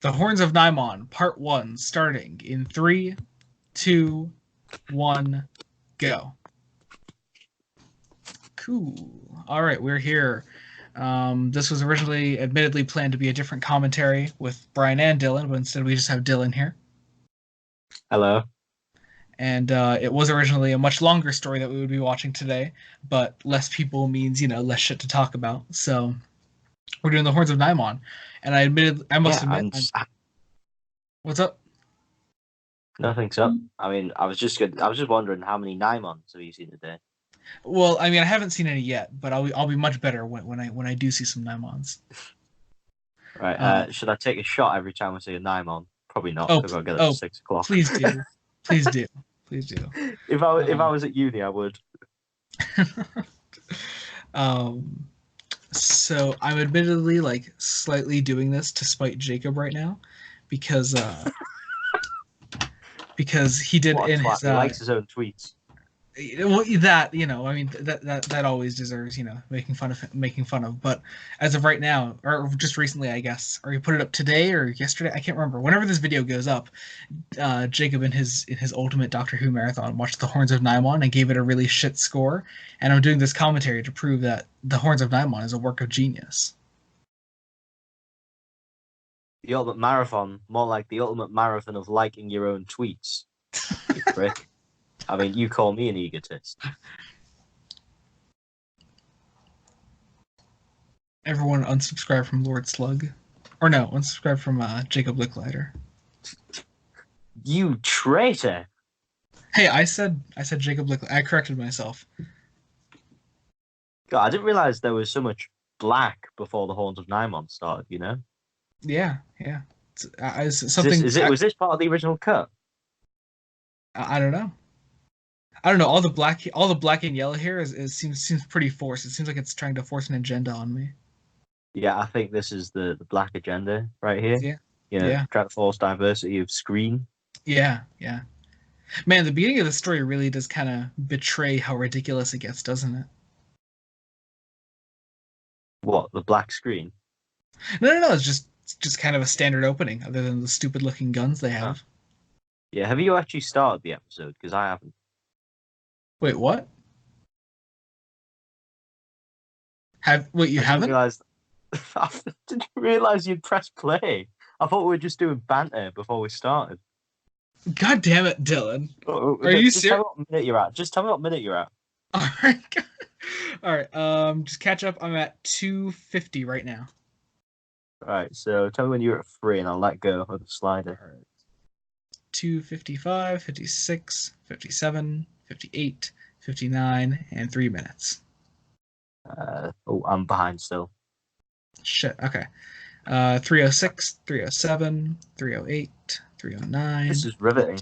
The Horns of Nimon, Part 1, starting in 3, 2, 1, go. Cool. All right, we're here. This was originally, admittedly, planned to be a different commentary with Brian and Dylan, but instead we just have Dylan here. Hello. And it was originally a much longer story that we would be watching today, but less people means, less shit to talk about. So we're doing the Horns of Nimon. And I must Yeah, admit, what's up? nothing's up. I mean, I was just wondering how many Nimons have you seen today? Well, I mean, I haven't seen any yet, but I'll be much better when I do see some Nimons. Right. Um, Should I take a shot every time I see a Nimon? Probably not, oh, because I'll get up at oh, 6 o'clock. please do, please do, please do. If I Um, was at uni, I would. um, so I'm admittedly like slightly doing this to spite Jacob right now, because he did What a in twat. his He likes his own tweets. well, that I mean that always deserves making fun of. But as of right now, or just recently, I guess, or he put it up today or yesterday, I can't remember. Whenever this video goes up, Jacob in his ultimate Doctor Who marathon watched the Horns of Nimon and gave it a really shit score. And I'm doing this commentary to prove that the Horns of Nimon is a work of genius. The ultimate marathon, more like the ultimate marathon of liking your own tweets. You prick. I mean, you call me an egotist. Everyone unsubscribe from Lord Slug, or no, unsubscribe from Jacob Licklider. You traitor! Hey, I said Jacob Licklider. I corrected myself. God, I didn't realize there was so much black before the Horns of Nimon started. Yeah, yeah. It's Is this something is it? Was this part of the original cut? I don't know. I don't know. All the black and yellow here seems pretty forced. It seems like it's trying to force an agenda on me. Yeah, I think this is the black agenda right here. Yeah, yeah, Try to force diversity of screen. yeah, yeah. Man, the beginning of the story really does kind of betray how ridiculous it gets, doesn't it? What, the black screen? No, no, no. It's just kind of a standard opening, other than the stupid looking guns they Huh. have. Yeah, have you actually started the episode? Because I haven't. Wait, what? Wait, you I didn't haven't? realize. I didn't realize you'd press play. I thought we were just doing banter before we started. God damn it, Dylan. Are you Just tell serious? me what minute you're at. Just tell me what minute you're at. All right, all right. Just catch up. I'm at 250 right now. Right, so tell me when you're at 3 and I'll let go of the All slider. right. 255, 56, 57, 58, 59, and 3 minutes. Oh, I'm behind still. Shit. Okay. 306, 307, 308, This 309, is riveting.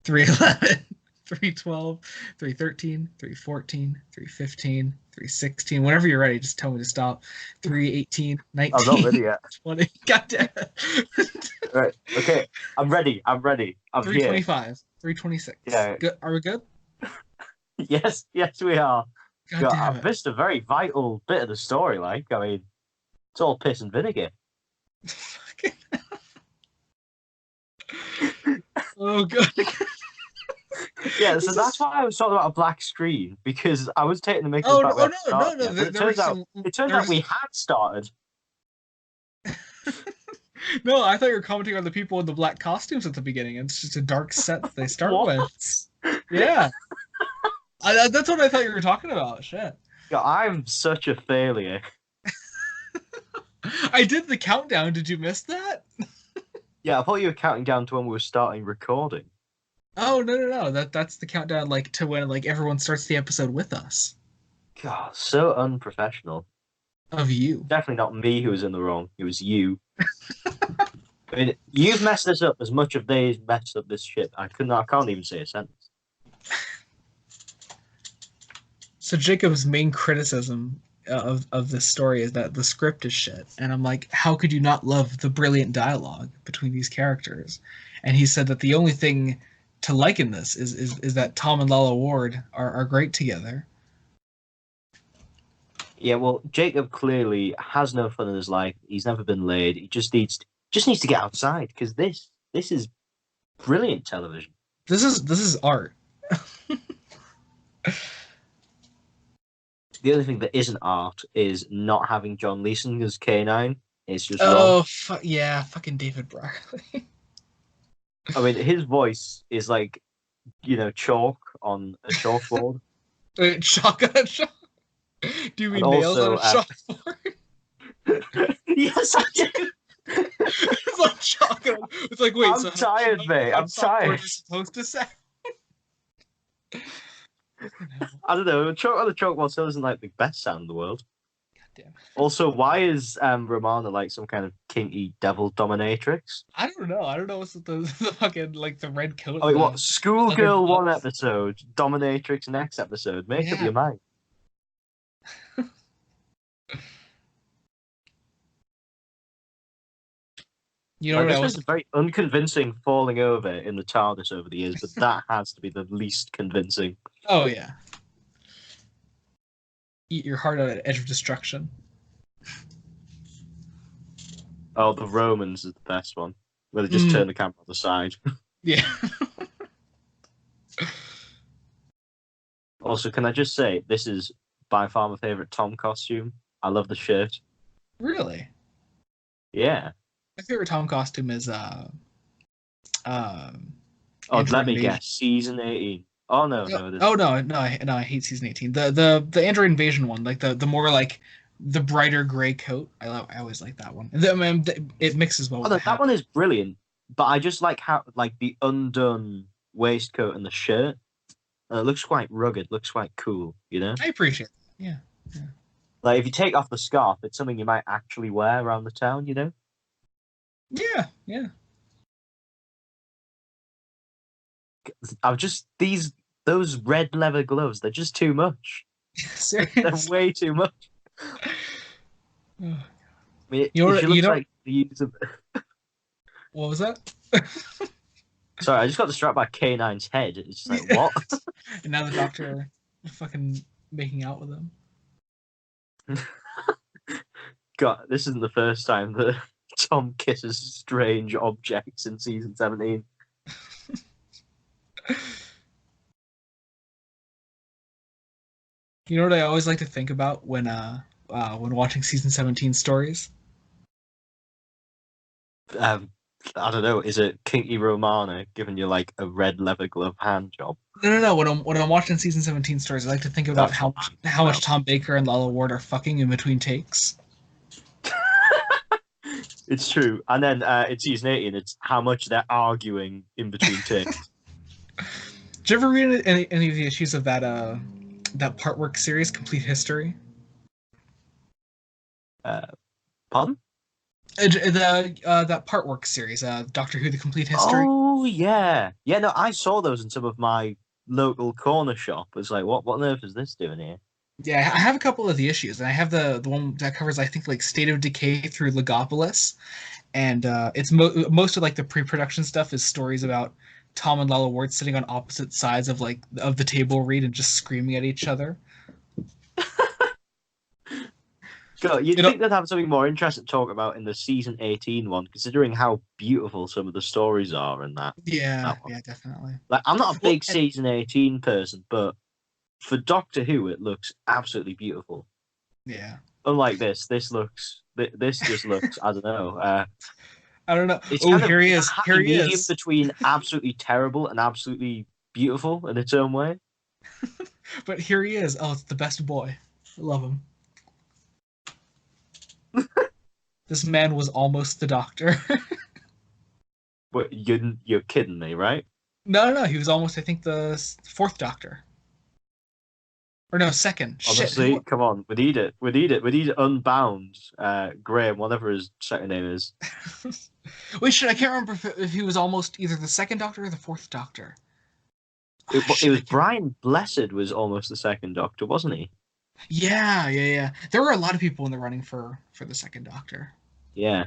311, 312, 313, 314, 315, 316. Whenever you're ready, just tell me to stop. 318, I'm not 19, ready yet. 20. God damn it. Right, okay. I'm ready. I'm ready. I'm here. 325, 326. Yeah. Good. Are we good? Yes, yes, we are. God God, damn I've it. missed a very vital bit of the story. I mean, it's all piss and vinegar. Oh god. Yeah, so This that's is why I was talking about a black screen because I was taking the mick of the oh no, fact we oh hadn't no, no, started no. yet, but There was some it turns there out was we had started. no, I thought you were commenting on the people in the black costumes at the beginning. It's just a dark set that they start What? with. Yeah. That's what I thought you were talking about. Shit. Yeah, I'm such a failure. I did the countdown. Did you miss that? Yeah, I thought you were counting down to when we were starting recording. Oh no no no. That's the countdown like to when like everyone starts the episode with us. God, so unprofessional. Of you. Definitely not me who was in the wrong. It was you. I mean, you've messed this up as much as they've messed up this shit. I can't even say a sentence. So Jacob's main criticism of this story is that the script is shit, and I'm like, how could you not love the brilliant dialogue between these characters? And he said that the only thing to like in this is that Tom and Lala Ward are great together. Yeah, well, Jacob clearly has no fun in his life. He's never been laid. He just needs Just needs to get outside because this is brilliant television. This is art. The only thing that isn't art is not having John Leeson as K9. It's just wrong. Oh, yeah, fucking David Brierly. I mean, his voice is like, chalk on a chalkboard. Wait, chalk on a chalk? Do you And mean nails on also, a chalkboard? yes, I do. It's like chalk on. It's like, wait, I'm so tired, mate. how I'm tired. chalkboard is supposed to sound? I don't know. Chalk on the chalkboard still isn't like the best sound in the world. God damn. Also, why is Romana like some kind of kinky devil dominatrix? I don't know. I don't know what's with the fucking like the red coat. Oh, And wait, what? the leather Schoolgirl one gloves. episode, dominatrix next episode. Make up Yeah. your mind. You know Like, what I there's been was? some very unconvincing falling over in the TARDIS over the years, but that has to be the least convincing. Oh yeah. Eat your heart out at edge of destruction. Oh, the Romans is the best one, where they just turn the camera on the side. Yeah. Also, can I just say, this is by far my favorite Tom costume. I love the shirt. Really? Yeah. My favorite Tom costume is Oh, Android let me Invasion. guess. Season 18. Oh, no, No, no, it oh isn't. no, I hate season 18. The Android Invasion one, like the more like the brighter gray coat. I always like that one. I mean, it mixes well Oh, with the no, that hat. one is brilliant, but I just like how, like, the undone waistcoat and the shirt. It looks quite rugged, looks quite cool, you know? I appreciate that. Yeah. Yeah. Like, if you take off the scarf, it's something you might actually wear around the town, you know? Yeah, yeah. I've just, those red leather gloves, they're just too much. They're Serious. way too much. You I mean, know it what? just You looks know like the use of. what was that? Sorry, I just got distracted by K9's head. It's just like, what? And now the doctor fucking making out with him. God, this isn't the first time that Tom kisses strange objects in season 17. You know what I always like to think about when watching season 17 stories? Um, I don't know, is it Kinky Romana giving you like a red leather glove hand job? No. When I'm watching season 17 stories, I like to think about That's how what much I'm how much about. Tom Baker and Lala Ward are fucking in between takes. It's true. And then in season 18, it's how much they're arguing in between takes. Did you ever read any of the issues of that part work series, Complete History? Uh, Pardon? That part work series, Doctor Who: The Complete History. Oh, yeah. Yeah, no, I saw those in some of my local corner shop. It's like, what on earth is this doing here? Yeah, I have a couple of the issues, and I have the one that covers I think like State of Decay through Legopolis, and it's most of like the pre-production stuff is stories about Tom and Lala Ward sitting on opposite sides of the table read and just screaming at each other. God, you'd You know, think they'd have something more interesting to talk about in the season 18 one, considering how beautiful some of the stories are in yeah, that one. yeah, definitely. Like, I'm not a Well, big season 18 person, but for Doctor Who, it looks absolutely beautiful. yeah, Unlike this just looks, I don't know. I don't know. It's Oh, kind of here he that is. Here happy he medium is. between absolutely terrible and absolutely beautiful in its own way. But here he is. Oh, it's the best boy. I love him. This man was almost the Doctor. But you're kidding me, right? No. He was almost I think the fourth Doctor. Or no, second. Shit. Honestly, come on, we need it. We need it. We need Unbound. Graham, whatever his second name is. Wait, shit. I can't remember if he was almost either the second Doctor or the fourth Doctor. It, Ah, it shit. was Brian Blessed was almost the second Doctor, wasn't he? Yeah. There were a lot of people in the running for the second Doctor. Yeah.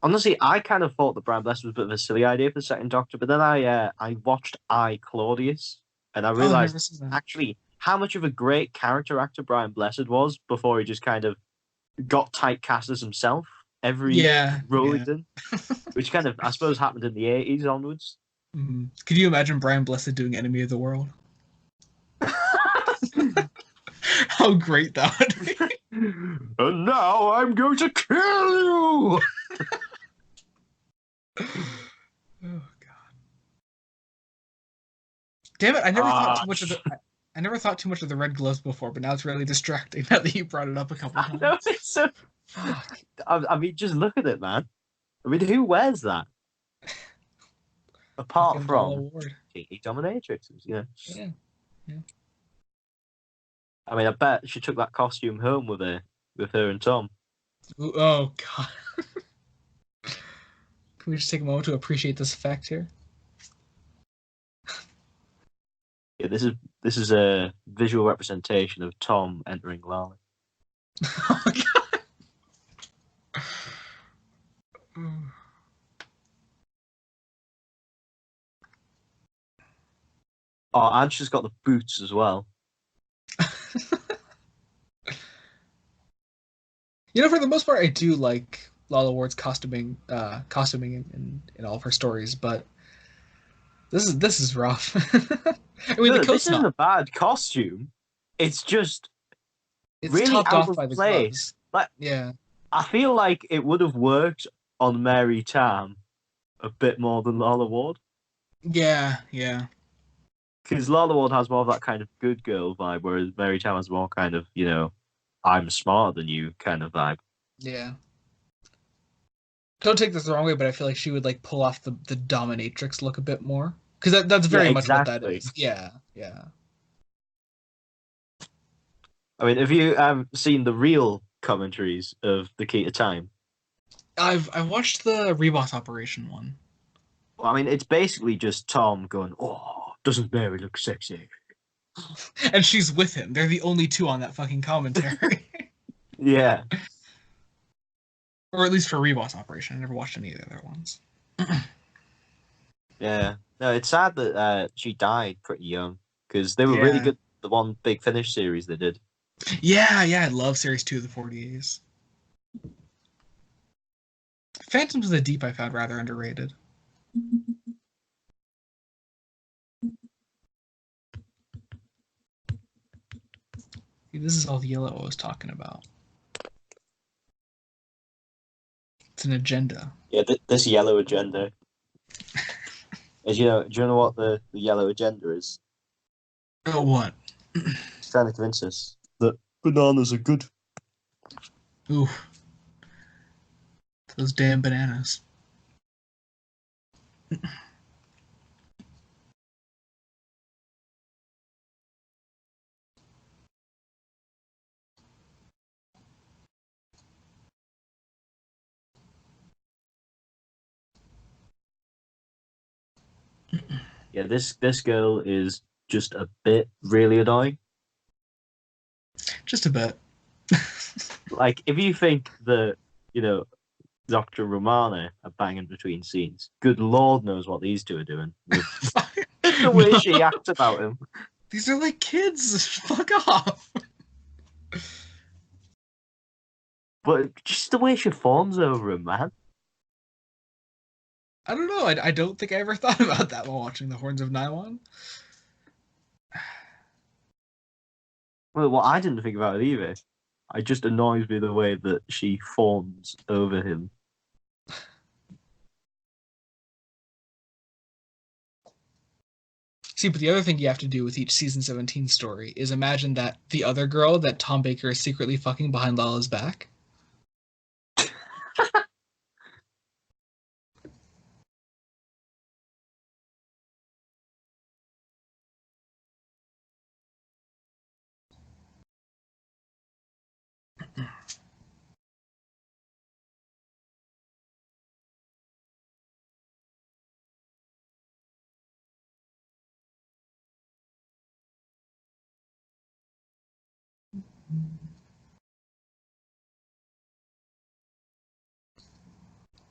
Honestly, I kind of thought that Brian Blessed was a bit of a silly idea for the second Doctor, but then I watched I Claudius, and I Oh, I've realized never seen that. actually how much of a great character actor Brian Blessed was before he just kind of got typecast as himself. every Yeah, role yeah. he's in, which kind of, I suppose, happened in the 80s onwards. Could you imagine Brian Blessed doing Enemy of the World? How great that would be! And now I'm going to kill you! Oh God! Damn it! I never thought Ah, too much of the. I never thought too much of the red gloves before, but now it's really distracting. Now that you brought it up a couple I know times. it's so. Fuck. I mean, just look at it, man. I mean, who wears that apart Fucking Lala from Ward. TV dominatrixes? Yeah. Yeah. I mean, I bet she took that costume home with her and Tom. Ooh, oh God. Can we just take a moment to appreciate this fact here? Yeah, this is a visual representation of Tom entering Lala. Oh God. Oh, and she's got the boots as well. You know, for the most part, I do like Lala Ward's costuming in all of her stories, but this is rough. I mean, the No, this coat's isn't not. a bad costume. It's just It's really topped out off of by the place. gloves. Like, Yeah, I feel like it would have worked on Mary Tam a bit more than Lala Ward. yeah, yeah, Because Lala Ward has more of that kind of good girl vibe, whereas Mary Tam has more kind of, I'm smarter than you kind of vibe. yeah. Don't take this the wrong way, but I feel like she would like pull off the dominatrix look a bit more because that's Yeah, very much what that exactly. is. Yeah, yeah. I mean, have you seen the real commentaries of The Key to Time? I watched the Reboss Operation one, Well, I mean, it's basically just Tom going, "Oh, doesn't Mary look sexy?" and she's with him. They're the only two on that fucking commentary, Yeah, or at least for Reboss Operation. I never watched any of the other ones. yeah. No, it's sad that she died pretty young because they were really Yeah. good. The one Big Finish series they did. Yeah, yeah, I love Series 2 of the 40As. Phantoms of the Deep I found rather underrated. See, this is all the yellow I was talking about. It's an agenda. Yeah, this yellow agenda. As you know, do you know what the yellow agenda is? Oh, what? It's trying to convince us that bananas are good. Ooh, those damn bananas. Yeah, this girl is just a bit really annoying. Just a bit. Like, if you think that, you know, Dr. Romana are banging between scenes, good Lord knows what these two are doing with the way No, she acts about him. these are like kids. Fuck off. But just the way she fawns over him, man. I don't know. I don't think I ever thought about that while watching The Horns of Nylon. Well, I didn't think about it either. It just annoys me the way that she fawns over him. See, but the other thing you have to do with each season 17 story is imagine that the other girl that Tom Baker is secretly fucking behind Lala's back.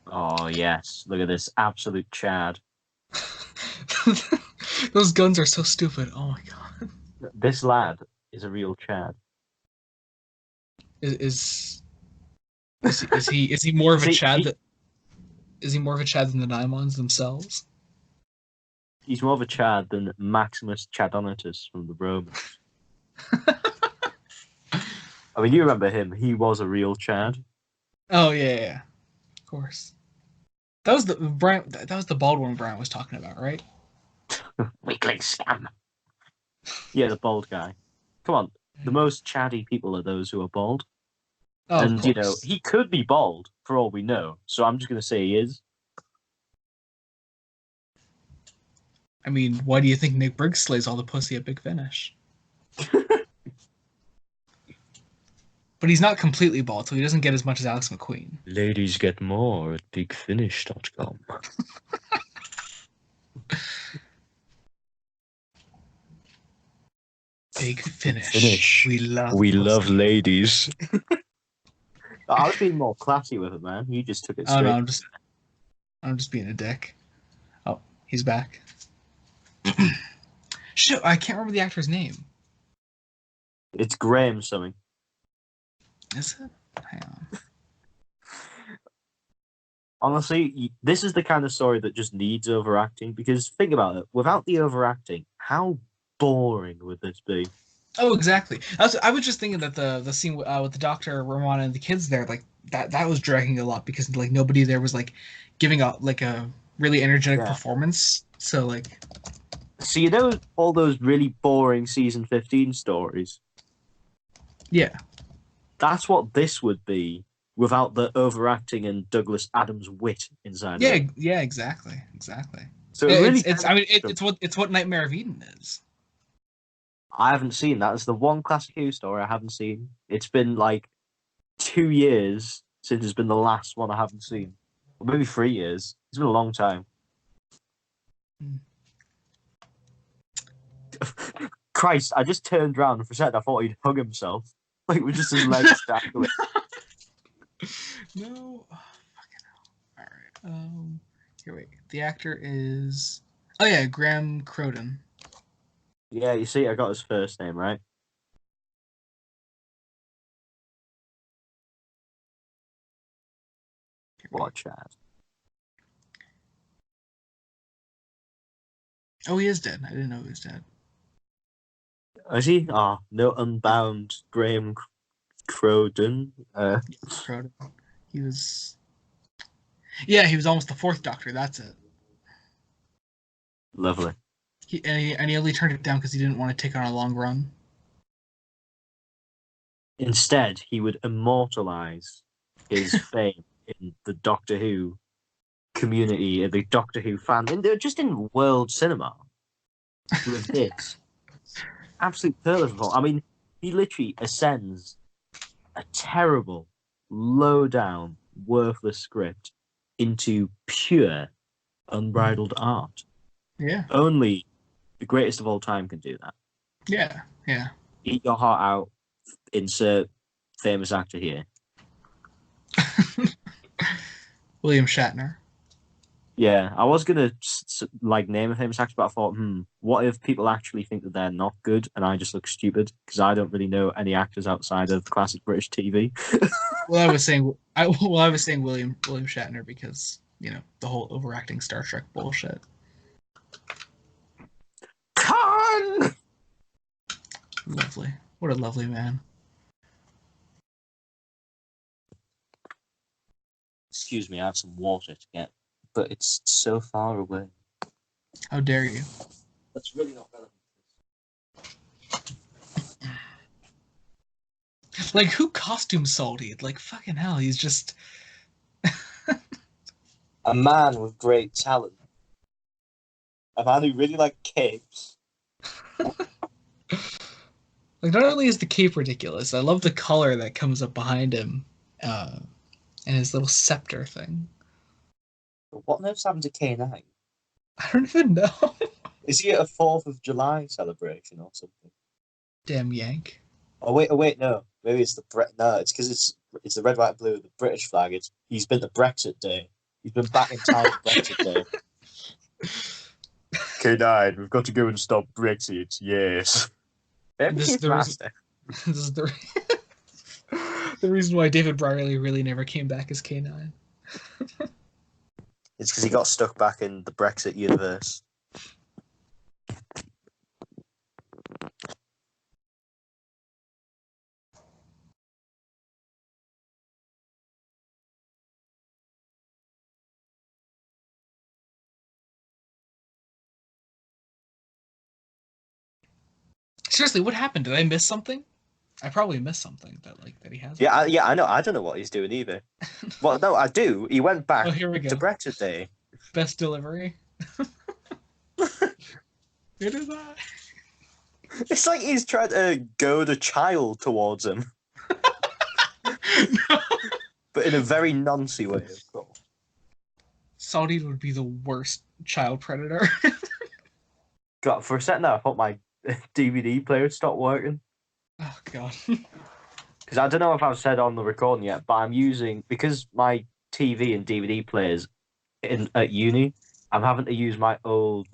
Oh, yes. Look at this absolute Chad. Those guns are so stupid. Oh my god. This lad is a real Chad. Is Is he more of a See, Chad that is he more of a Chad than the Nimons themselves? he's more of a Chad than Maximus Chadonatus from the Romans. I mean, you remember him? He was a real Chad. Oh yeah, of course. That was the Brian. That was the bald one Brian was talking about, right? Weakling scam. Yeah, the bald guy. Come on, the most Chaddy people are those who are bald. Oh, of And, course. he could be bald for all we know. So I'm just going to say he is. I mean, why do you think Nick Briggs slays all the pussy at Big Finish? But he's not completely bald, so he doesn't get as much as Alex McQueen. Ladies get more at bigfinish.com. Big Finish. Finish. We love We love pussy. ladies. I was being more classy with it, man. You just took it Oh no, straight. I'm just being a dick. Oh, he's back. Shit, I can't remember the actor's name. It's Graham something. Is it? Hang on. Honestly, this is the kind of story that just needs overacting. Because think about it. Without the overacting, how boring would this be? Oh, exactly. I was just thinking that the scene with the doctor, Ramona, and the kids there, like that was dragging a lot because like nobody there was like giving out like a really energetic Yeah. performance. So like, So all those really boring season 15 stories. yeah, That's what this would be without the overacting and Douglas Adams wit inside of yeah, it. yeah, exactly. So it really It's I mean it's what Nightmare of Eden is. I haven't seen that. It's the one Classic Who story I haven't seen. It's been like 2 years since it's been the last one I haven't seen. Or maybe 3 years. It's been a long time. Hmm. Christ, I just turned around and for a second I thought he'd hung himself. Like with just his legs dangling. No, oh, fucking hell. All right. Here wait. The actor is oh yeah, Graham Croden. Yeah, you see, I got his first name right. Here, What wait. a Chad. Oh, he is dead. I didn't know he was dead. Is he? Oh, no Unbound Graham Croden. Croden. He was. Yeah, he was almost the fourth Doctor. That's it. Lovely. He only turned it down because he didn't want to take on a long run. Instead, he would immortalize his fame in the Doctor Who community, the Doctor Who fan, and they're just in world cinema with this absolute pearl of a performance. I mean, he literally ascends a terrible, low down, worthless script into pure, unbridled art. Yeah, Only the greatest of all time can do that. yeah, yeah. Eat your heart out, insert famous actor here. William Shatner. Yeah, I was gonna like name a famous actor, but I thought, what if people actually think that they're not good and I just look stupid because I don't really know any actors outside of classic British TV. I was saying William Shatner because the whole overacting Star Trek bullshit. Con! Lovely. What a lovely man. Excuse me, I have some water to get, but it's so far away. How dare you? That's really not relevant. Like who costume salted? Like fucking hell, he's just A man with great talent. A man who really liked capes. like not only is the cape ridiculous, I love the color that comes up behind him, and his little scepter thing. But what on earth's happened to K9? I don't even know. Is he at a 4th of July celebration or something? Damn Yank. Oh wait, no. Maybe it's no. It's because it's the red, white, and blue, the British flag. He's been to Brexit Day. He's been back in time for Brexit Day. K9, we've got to go and stop Brexit. Yes. Maybe This is he's the reason. master. This is the the reason why David Brierly really never came back as K9. It's because he got stuck back in the Brexit universe. Seriously, what happened? Did I miss something? I probably missed something that he has. Yeah, I know. I don't know what he's doing either. Well, no, I do. He went back Oh, here we to go. Brexit Day. Best delivery. It is I. It's like he's trying to goad a child towards him, No. but in a very noncy way, of course. Saudi would be the worst child predator. God, for a second there, I thought my DVD player stopped working. Oh god. Because I don't know if I've said on the recording yet, but I'm using, because my TV and DVD players at uni, I'm having to use my old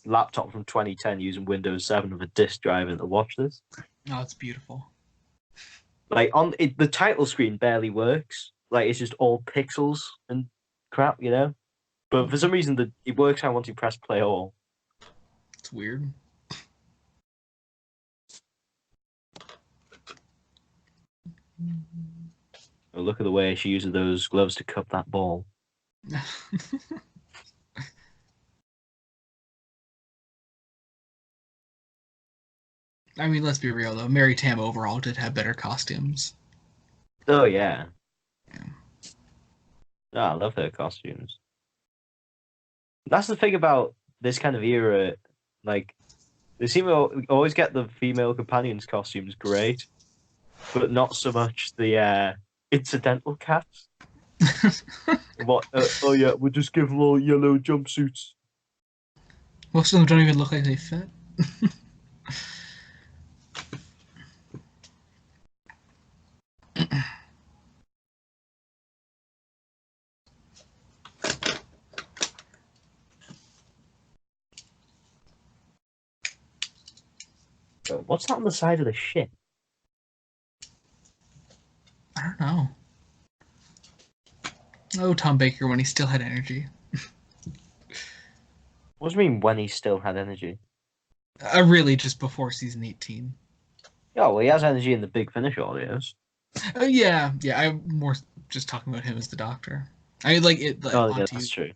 laptop from 2010 using Windows 7 with a disk drive in to watch this. Oh, it's beautiful. The title screen barely works. Like, it's just all pixels and crap, you know? But for some reason, it works out once you press play all. It's weird. Oh, look at the way she uses those gloves to cup that ball. I mean, let's be real though. Mary Tam overall did have better costumes. Oh, yeah. Yeah. Oh, I love her costumes. That's the thing about this kind of era. Like, they seem to always get the female companions' costumes great, but not so much the incidental cats. What? Oh yeah, we'll just give them all yellow jumpsuits. Most of them don't even look like they fit. What's that on the side of the ship? I don't know. Oh, Tom Baker when he still had energy. What do you mean when he still had energy? Really, just before season 18. Oh, well, he has energy in the Big Finish audios. Yeah. I'm more just talking about him as the Doctor. I mean, like it Oh, on yeah, TV. that's true.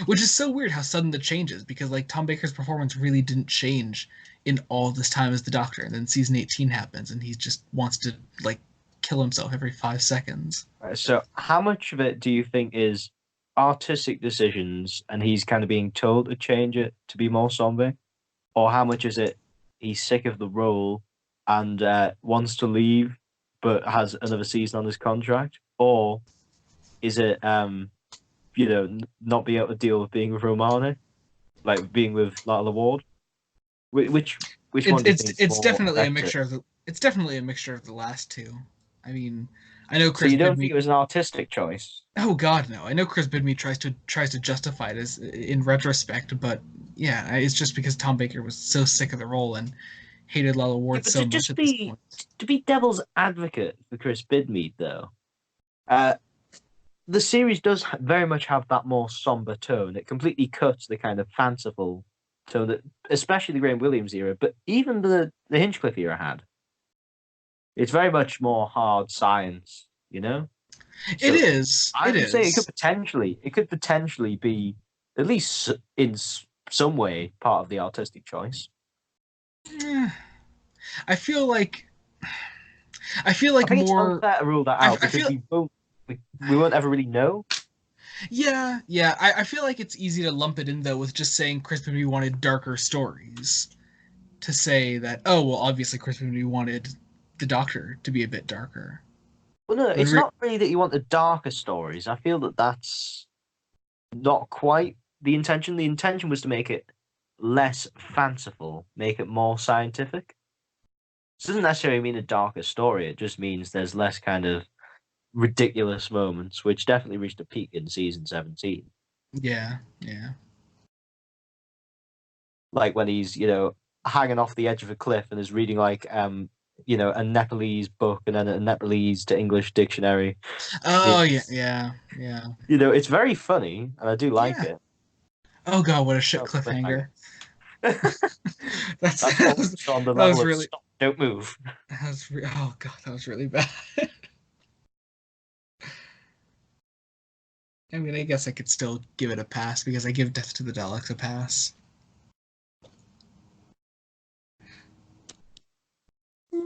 Which is so weird how sudden the change is because like Tom Baker's performance really didn't change in all this time as the Doctor, and then season 18 happens, and he just wants to like kill himself every 5 seconds. Right, so, how much of it do you think is artistic decisions and he's kind of being told to change it to be more zombie? Or how much is it he's sick of the role and wants to leave but has another season on his contract? Or is it, not being able to deal with being with Romani, like being with Lala Ward? Which one do you think is It's more definitely a effective? mixture of the last two. I mean, I know So Chris you don't think Bidmead. it was an artistic choice? Oh God, no! I know Chris Bidmead tries to justify it as in retrospect, but yeah, it's just because Tom Baker was so sick of the role and hated Lala Yeah, Ward but so much at this point. to be devil's advocate for Chris Bidmead, though, uh, the series does very much have that more somber tone. It completely cuts the kind of fanciful tone that, especially the Graham Williams era, but even the Hinchcliffe era had. It's very much more hard science, you know. It So is. I It would say is. it could potentially be at least in some way part of the artistic choice. Eh, I feel like I think it's more. unfair to rule that out I because feel we won't ever really know. yeah. I feel like it's easy to lump it in though with just saying Chris Bidmead wanted darker stories. To say that, oh well, obviously Chris Bidmead wanted the Doctor to be a bit darker. Well, no, When it's not really that you want the darker stories. I feel that that's not quite the intention. The intention was to make it less fanciful, make it more scientific. This doesn't necessarily mean a darker story. It just means there's less kind of ridiculous moments, which definitely reached a peak in season 17. yeah. Like when he's, hanging off the edge of a cliff and is reading like a Nepalese book and then a Nepalese to English dictionary. Oh yeah, It's yeah, yeah, it's very funny and I do like yeah. it. Oh god, what a shit Oh, cliffhanger. cliffhanger. That's That was almost on the that level was of really stop, don't move. oh god, that was really bad. I mean, I guess I could still give it a pass because I give Death to the Daleks a pass.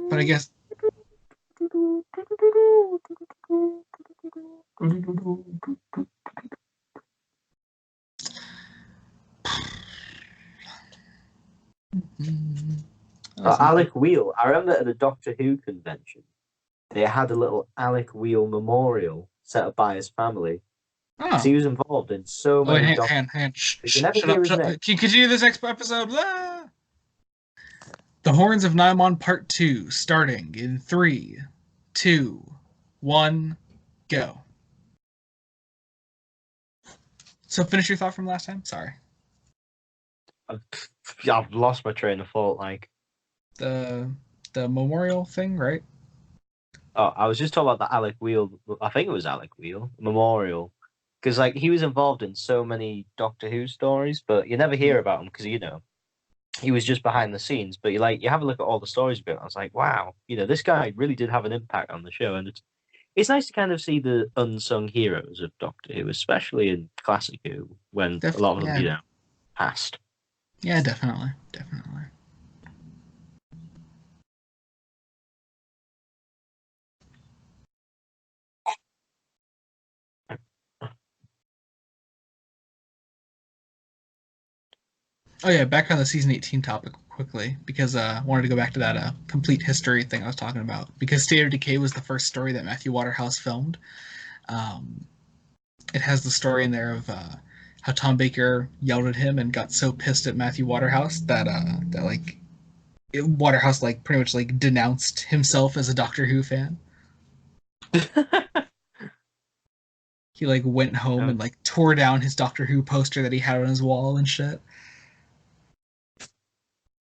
But I guess mm, that was something. Alec Wheel. I remember at the Doctor Who convention, they had a little Alec Wheel memorial set up by his family because Oh, he was involved in so oh wait, many Doctor. shh, But you shh, never shut hear up, his shut up. name. Can you continue this next episode? Ah! The Horns of Nimon Part 2, starting in 3, 2, 1, go. So finish your thought from last time? Sorry. I've, I've lost my train of thought. Like, The the memorial thing, right? oh, I was just talking about the Alec Wheel. I think it was Alec Wheel memorial, because like he was involved in so many Doctor Who stories, but you never hear about him because he was just behind the scenes. But you have a look at all the stories about. It, I was like, wow, this guy really did have an impact on the show, and it's nice to kind of see the unsung heroes of Doctor Who, especially in classic Who, when a lot of them, Yeah, passed. yeah, definitely, definitely. Oh yeah, back on the season 18 topic quickly because I wanted to go back to that complete history thing I was talking about because State of Decay was the first story that Matthew Waterhouse filmed. Um, it has the story in there of how Tom Baker yelled at him and got so pissed at Matthew Waterhouse that Waterhouse like pretty much like denounced himself as a Doctor Who fan. He like went home Oh, and like tore down his Doctor Who poster that he had on his wall and shit.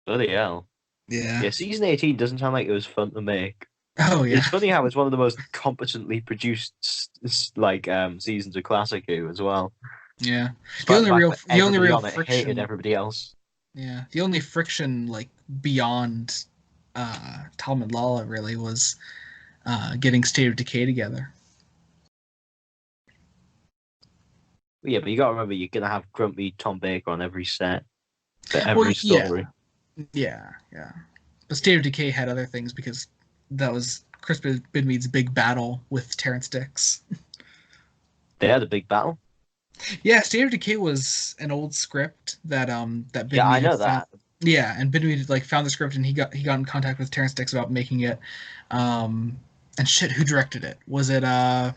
bloody hell! Yeah. Yeah, season 18 doesn't sound like it was fun to make. Oh yeah. It's funny how it's one of the most competently produced seasons of classic Who as well. Yeah. Despite the fact that The only everybody real on it hated friction everybody else. Yeah, the only friction like beyond Tom and Lala really was getting State of Decay together. Yeah, but you gotta remember you're gonna have grumpy Tom Baker on every set for Well, every yeah, story. yeah. But State of Decay had other things because that was Chris Bidmead's big battle with Terrence Dix. They had a big battle. Yeah, State of Decay was an old script that Yeah, I Bidmead had know found. that. Yeah, and Bidmead like found the script and he got in contact with Terrence Dix about making it. Um, and shit, who directed it? Was it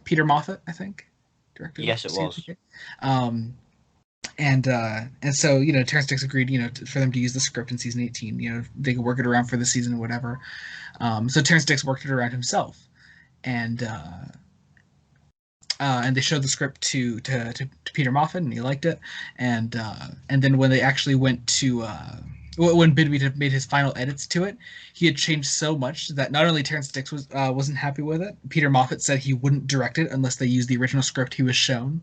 Peter Moffat? I think directed Yes, it State of was. Decay. Um, and so Terrence Dix agreed for them to use the script in season 18. They could work it around for the season or whatever. So Terrence Dix worked it around himself, and and they showed the script to Peter Moffat, and he liked it. And then when they actually went to when Bidby had made his final edits to it, he had changed so much that not only Terrence Dix wasn't happy with it. Peter Moffat said he wouldn't direct it unless they used the original script he was shown.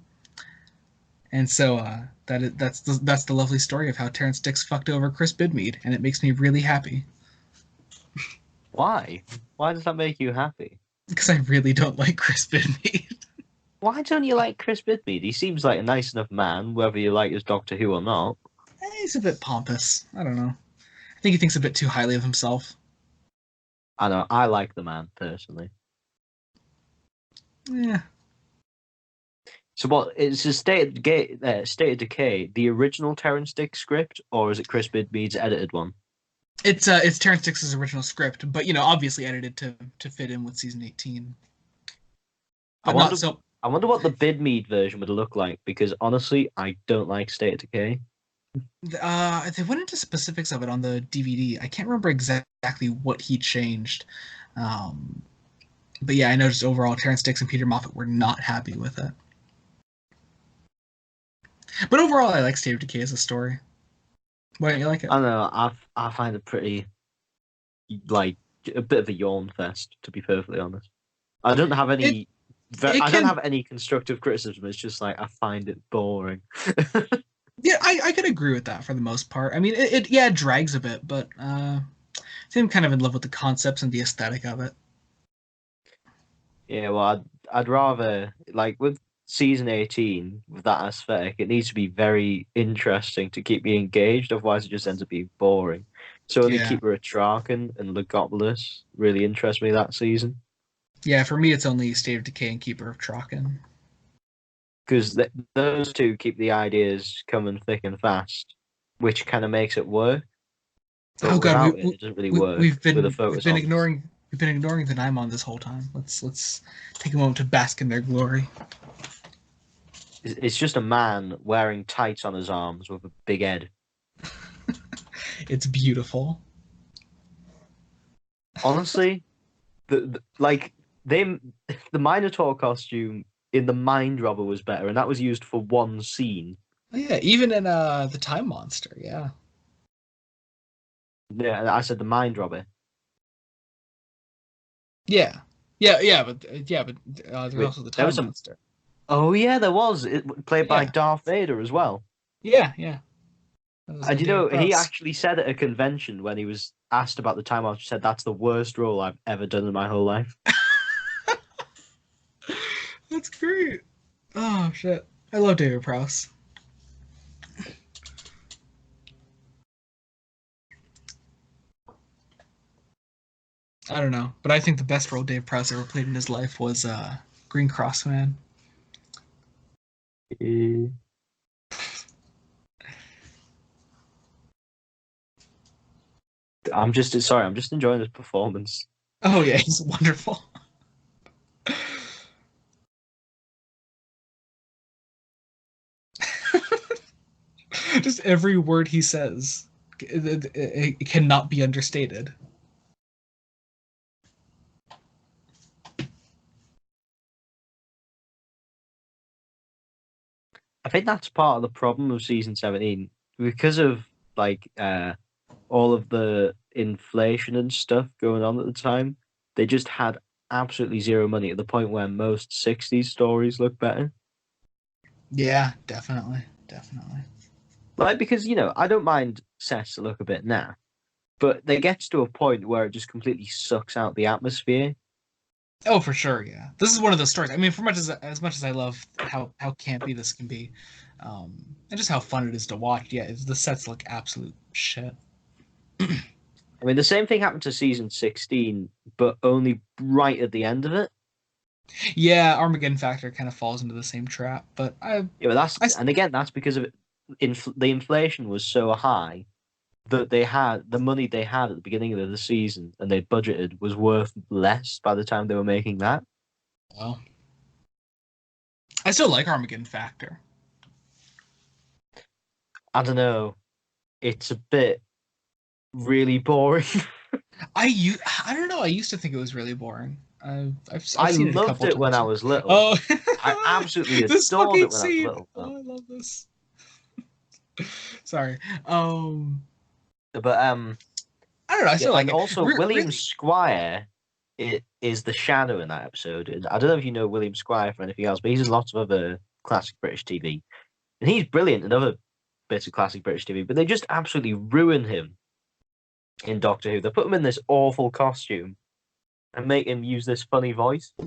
And so that's the lovely story of how Terrence Dix fucked over Chris Bidmead, and it makes me really happy Why? Why does that make you happy? because I really don't like Chris Bidmead. Why don't you like Chris Bidmead? He seems like a nice enough man, whether you like his Doctor Who or not. He's a bit pompous. I don't know. I think he thinks a bit too highly of himself. I know, I like the man personally. Yeah, So what, is the State of Decay the original Terrence Dicks script, or is it Chris Bidmead's edited one? it's Terrence Dix's original script, but obviously edited to fit in with season 18. I But not wonder so. I wonder what the Bidmead version would look like, because honestly, I don't like State of Decay. They went into specifics of it on the DVD. I can't remember exactly what he changed. Um, but yeah, I noticed overall Terrence Dix and Peter Moffat were not happy with it. But overall, I like State of Decay as a story. Why don't you like it? I don't know, I find it pretty like a bit of a yawn fest, to be perfectly honest. I don't have It any. it I don't can have any constructive criticism. It's just like I find it boring. yeah, I can agree with that for the most part. I mean it yeah, it drags a bit, but I'm kind of in love with the concepts and the aesthetic of it. Yeah, well, I'd rather like with season 18 with that aesthetic. It needs to be very interesting to keep me engaged. Otherwise, it just ends up being boring. So only Yeah. Keeper of Traken and Legopolis really interest me that season Yeah, for me it's only State of Decay and Keeper of Traken. because those two keep the ideas coming thick and fast, which kind of makes it work. But Oh god, without it, it doesn't really work with a we've focus been on. ignoring the Nimon this whole time. Let's take a moment to bask in their glory. It's just a man wearing tights on his arms with a big head. It's beautiful. Honestly, like they the Minotaur costume in the Mind Robber was better, and that was used for one scene. Oh, yeah, even in the Time Monster, yeah. Yeah, I said the Mind Robber. Yeah. Yeah, but there's Wait, also the there Time was some. Monster. Oh yeah, there was. It played by Yeah. Darth Vader as well. Yeah. That was And you David know, he Prowse. actually said at a convention when he was asked about the Time Monster, said that's the worst role I've ever done in my whole life. That's great. Oh shit. I love David Prowse. I don't know, but I think the best role Dave Prowse ever played in his life was Green Cross Man. Eh, I'm just sorry. I'm just enjoying his performance. Oh yeah, he's wonderful. Just every word he says, it cannot be understated. I think that's part of the problem of season 17 because of like all of the inflation and stuff going on at the time. They just had absolutely zero money at the point where most 60s stories look better. Yeah, definitely. Like because I don't mind sets to look a bit now, but they get to a point where it just completely sucks out the atmosphere. Oh, for sure. Yeah, this is one of those stories. I mean, for much as I love how campy this can be, and just how fun it is to watch. Yeah, the sets look absolute shit. I mean, the same thing happened to season 16, but only right at the end of it. Yeah, Armageddon Factor kind of falls into the same trap, but Yeah, but I, and again, that's because of the inflation was so high that they had the money they had at the beginning of the season and they budgeted was worth less by the time they were making that. well, I still like Armageddon Factor. I don't know. It's a bit really boring. I don't know. I used to think it was really boring. I've I seen it a loved couple it when times I now. was little. Oh, I absolutely this adored it fucking when I was scene. little. Oh, I love this. Sorry. But I don't know. I yeah, still like and it. also William Really? Squire is the shadow in that episode. And I don't know if you know William Squire for anything else, but he's in lots of other classic British TV, and he's brilliant in other bits of classic British TV. But they just absolutely ruin him in Doctor Who. They put him in this awful costume and make him use this funny voice. I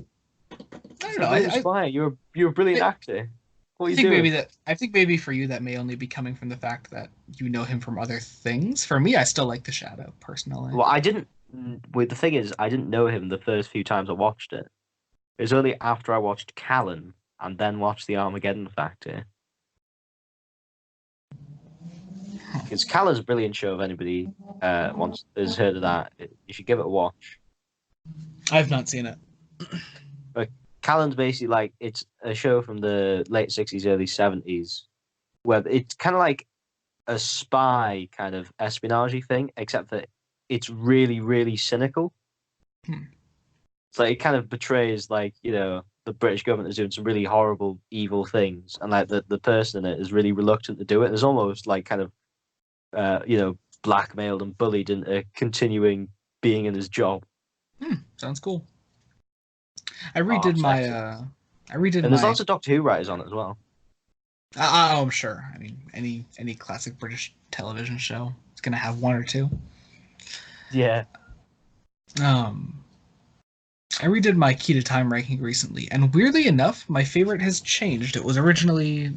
It's don't know. like William Squire, you're a brilliant actor. What are you doing? I think maybe for you that may only be coming from the fact that you know him from other things. For me, I still like the Shadow personally. Well, I didn't. Well, the thing is, I didn't know him the first few times I watched it. It was only after I watched Callan and then watched the Armageddon Factor. Because Callan's a brilliant show. If anybody wants has heard of that, you should give it a watch. I've not seen it. But Callan's basically like it's a show from the late 60s, early 70s, where it's kind of like a spy kind of espionage thing, except that it's really, really cynical. Hmm. It's like it kind of betrays like, the British government is doing some really horrible, evil things, and like the person in it is really reluctant to do it. There's almost like kind of blackmailed and bullied into continuing being in his job. Sounds cool. I Oh, redid my sexy. I redid And there's my lots of Doctor Who writers on it as well. I'm sure. I mean, any classic British television show, it's gonna have one or two. Yeah. Um, I redid my key to time ranking recently, and weirdly enough, my favorite has changed. It was originally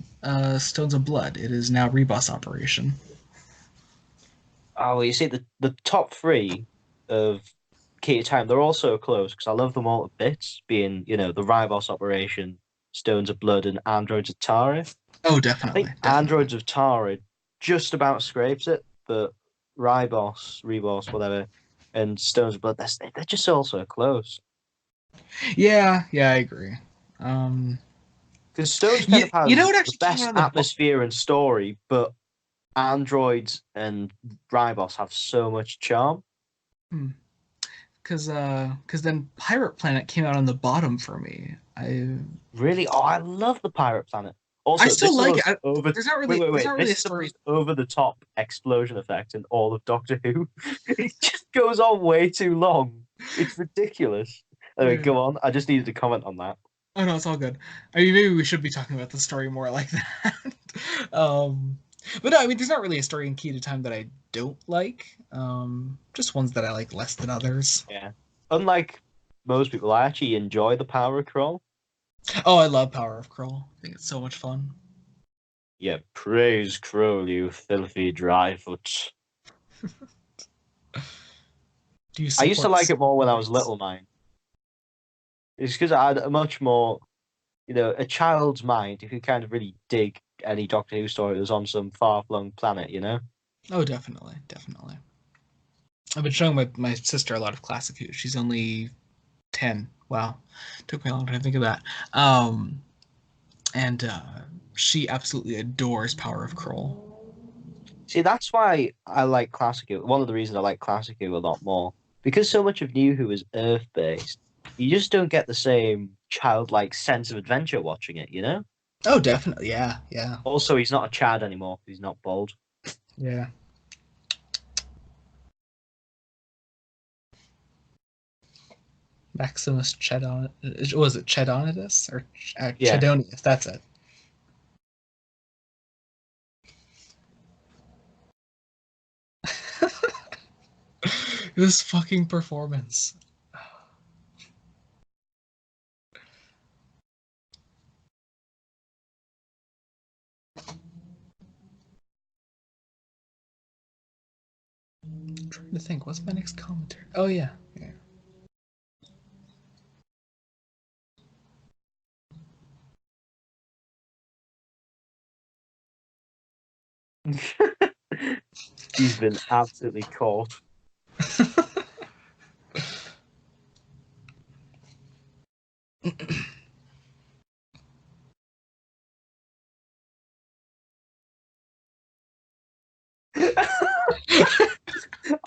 Stones of Blood. It is now Rebus Operation. Oh, well, you see, the top three of Key to Time, they're all so close because I love them all to bits, being, the Ribos Operation, Stones of Blood, and Androids of Tara. Oh, I definitely, think definitely. Androids of Tara just about scrapes it, but Rebos, whatever, and Stones of Blood, they're just all so close. Yeah, yeah, I agree. Um, Because Stones kind you, of you know has what the actually came out best on atmosphere and story, but Androids and Ribos have so much charm. because then Pirate Planet came out on the bottom for me. Really? Oh, I love the Pirate Planet. I Also, this still is the like it. most over. Wait, wait, There's wait. not really This a is the story. most over the top explosion effect in all of Doctor Who. It just goes on way too long. It's ridiculous. Anyway, Yeah. go on. I just needed to comment on that. Oh no, it's all good. I mean, maybe we should be talking about the story more like that. um, but no, I mean, there's not really a story in Key to Time that I don't like. Just ones that I like less than others. Yeah. Unlike most people, I actually enjoy the power crawl. Oh, I love Power of Kroll. I think it's so much fun. Yeah, praise Kroll, you filthy dryfoot. Do you I used to support like it more when I was rights? little, man. It's because I had a much more, a child's mind who kind of really dig any Doctor Who story that was on some far-flung planet. Oh, definitely, definitely. I've been showing my sister a lot of classic Who. She's only 10. Wow, took me a long time to think of that. And she absolutely adores Power of Kroll. See, that's why I like Classic Who. One of the reasons I like Classic Who a lot more. Because so much of New Who is Earth-based, you just don't get the same childlike sense of adventure watching it? Oh, definitely, yeah, yeah, Also, he's not a Chad anymore. He's not bald. yeah. Maximus Chedon was it Chedonidas or Yeah. Chedonius? That's it. This fucking performance. I'm trying to think. What's my next commentary? Oh yeah, yeah. He's been absolutely caught.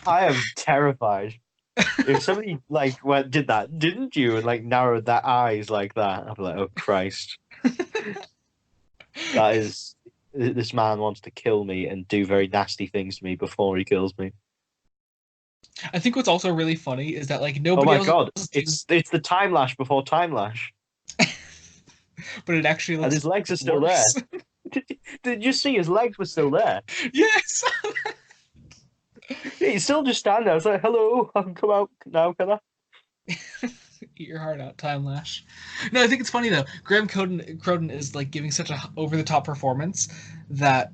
I am terrified. If somebody did that, didn't you, and narrowed their eyes like that, I'd be like, oh Christ, that is this man wants to kill me and do very nasty things to me before he kills me. I think what's also really funny is that like Oh nobody my else God, is doing, it's the time lash before time lash, but it actually and looks his legs are still there. worse. Did you see his legs were still there? Yes. He's still just standing there. It's like, hello, I can come out now, can I? Eat your heart out, Time Lash. No, I think it's funny though. Graham Croden is like giving such a over the top performance that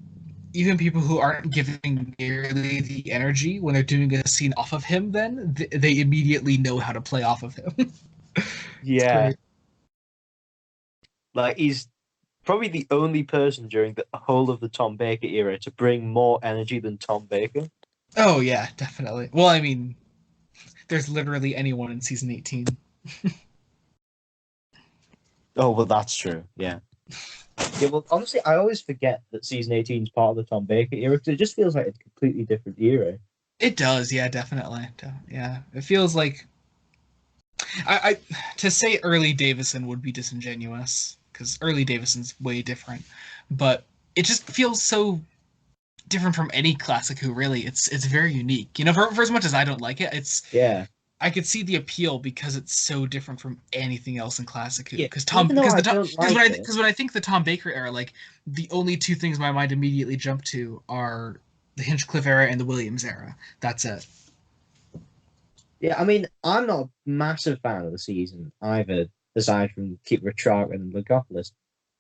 even people who aren't giving nearly the energy when they're doing a scene off of him, then they immediately know how to play off of him. It's Yeah, great. he's probably the only person during the whole of the Tom Baker era to bring more energy than Tom Baker. Oh yeah, definitely. Well, I mean, there's literally anyone in season 18. Oh, well, that's true. Yeah. Yeah, well, honestly, I always forget that season 18 is part of the Tom Baker era because it just feels like a completely different era. It does, yeah, definitely. Yeah, it feels like I to say early Davison would be disingenuous because early Davison's way different, but it just feels so different from any classic Who. Really, it's very unique. For as much as I don't like it, Yeah. I could see the appeal because it's so different from anything else in classic Who. Yeah, even though I don't like it. Because when I think the Tom Baker era, like the only two things my mind immediately jump to are the Hinchcliffe era and the Williams era. That's it. Yeah, I mean, I'm not a massive fan of the season either, aside from Keeper of Track and Legopolis.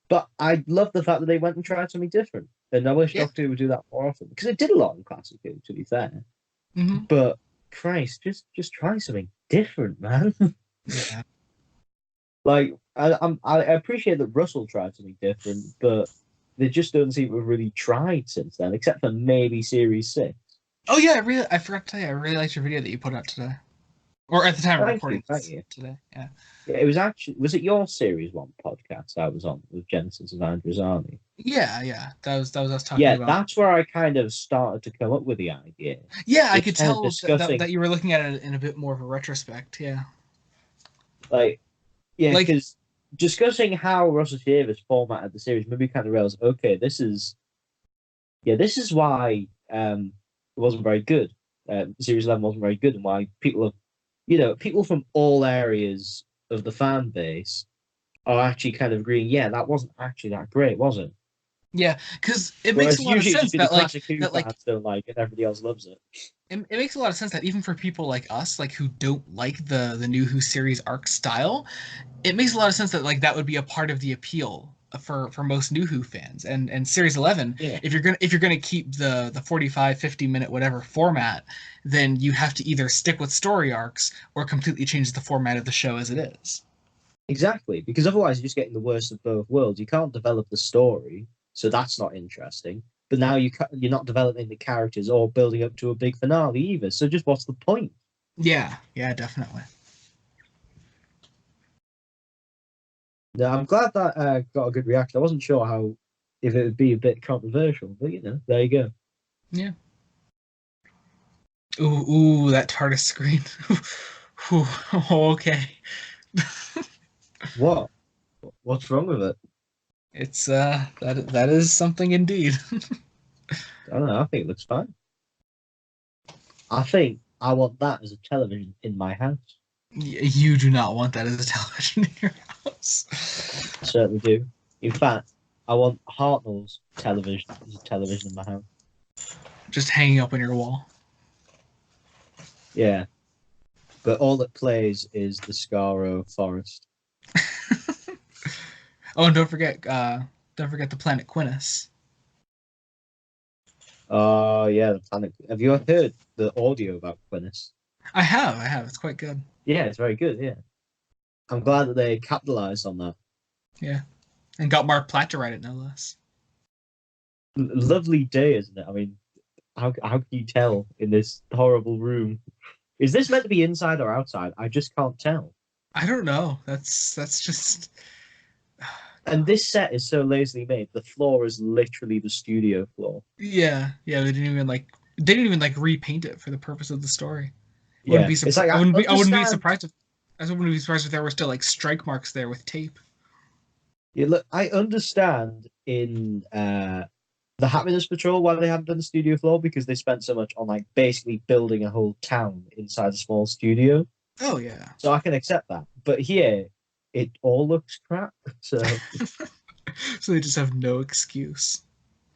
But I love the fact that they went and tried something different. And I wish Yeah. Doctor Who would do that more often because it did a lot in Classic Who, to be fair. Hmm. But Christ, just try something different, man. Yeah. Like I appreciate that Russell tried something different, but they just don't seem to have really tried since then, except for maybe Series 6. Oh yeah, I forgot to tell you, I really liked your video that you put out today, or at the time of Thank you, recording thank this you. today. Yeah. Yeah, it was actually was it your Series 1 podcast I was on with Genesis and Androzani? Yeah, yeah. That was us talking Yeah, about. that's where I kind of started to come up with the idea. Yeah, I It's could kind of tell discussing that you were looking at it in a bit more of a retrospect. Yeah. like yeah, Like, because discussing how Russell Shaver's formatted the series made me kind of realize, okay, this is why it wasn't very good. Series 11 wasn't very good, and why people from all areas of the fan base are actually kind of agreeing, yeah, that wasn't actually that great, was it? yeah, because it makes a Whereas lot of usually it'd just sense be the that classic Who that like fans don't like it, and everybody else loves it. it makes a lot of sense that even for people like us, like who don't like the new Who series arc style, it makes a lot of sense that like that would be a part of the appeal for most new Who fans. And Series 11, Yeah, if you're gonna keep the 45 50 minute whatever format, then you have to either stick with story arcs or completely change the format of the show as it is. exactly. Because otherwise, you're just getting the worst of both worlds. You can't develop the story, so that's not interesting. But now you're not developing the characters or building up to a big finale either. So just what's the point? Yeah, yeah, definitely. No, I'm glad that got a good reaction. I wasn't sure how if it would be a bit controversial, but there you go. Yeah. Ooh, that TARDIS screen. Ooh, okay. What? What's wrong with it? It's that is something indeed. I don't know. I think it looks fine. I think I want that as a television in my house. You do not want that as a television in your house. I certainly do. In fact, I want Hartnell's television as a television in my house. Just hanging up on your wall. Yeah, but all it plays is the Scaro Forest. Oh, and don't forget the planet Quintus. Oh yeah, the planet. Have you heard the audio about Quinnis? I have. It's quite good. Yeah, it's very good. Yeah, I'm glad that they capitalized on that. Yeah, and got Mark Platt to write it, no less. Lovely day, isn't it? I mean, how can you tell in this horrible room? Is this meant to be inside or outside? I just can't tell. I don't know. That's just. And this set is so lazily made. The floor is literally the studio floor. Yeah, yeah. They didn't even like repaint it for the purpose of the story. Yeah, it's like I I wouldn't be understand. surprised if I wouldn't be surprised if there were still like strike marks there with tape. Yeah, look, I understand in the Happiness Patrol why they haven't done the studio floor because they spent so much on like basically building a whole town inside a small studio. Oh yeah. So I can accept that. But here, it all looks crap. So So they just have no excuse.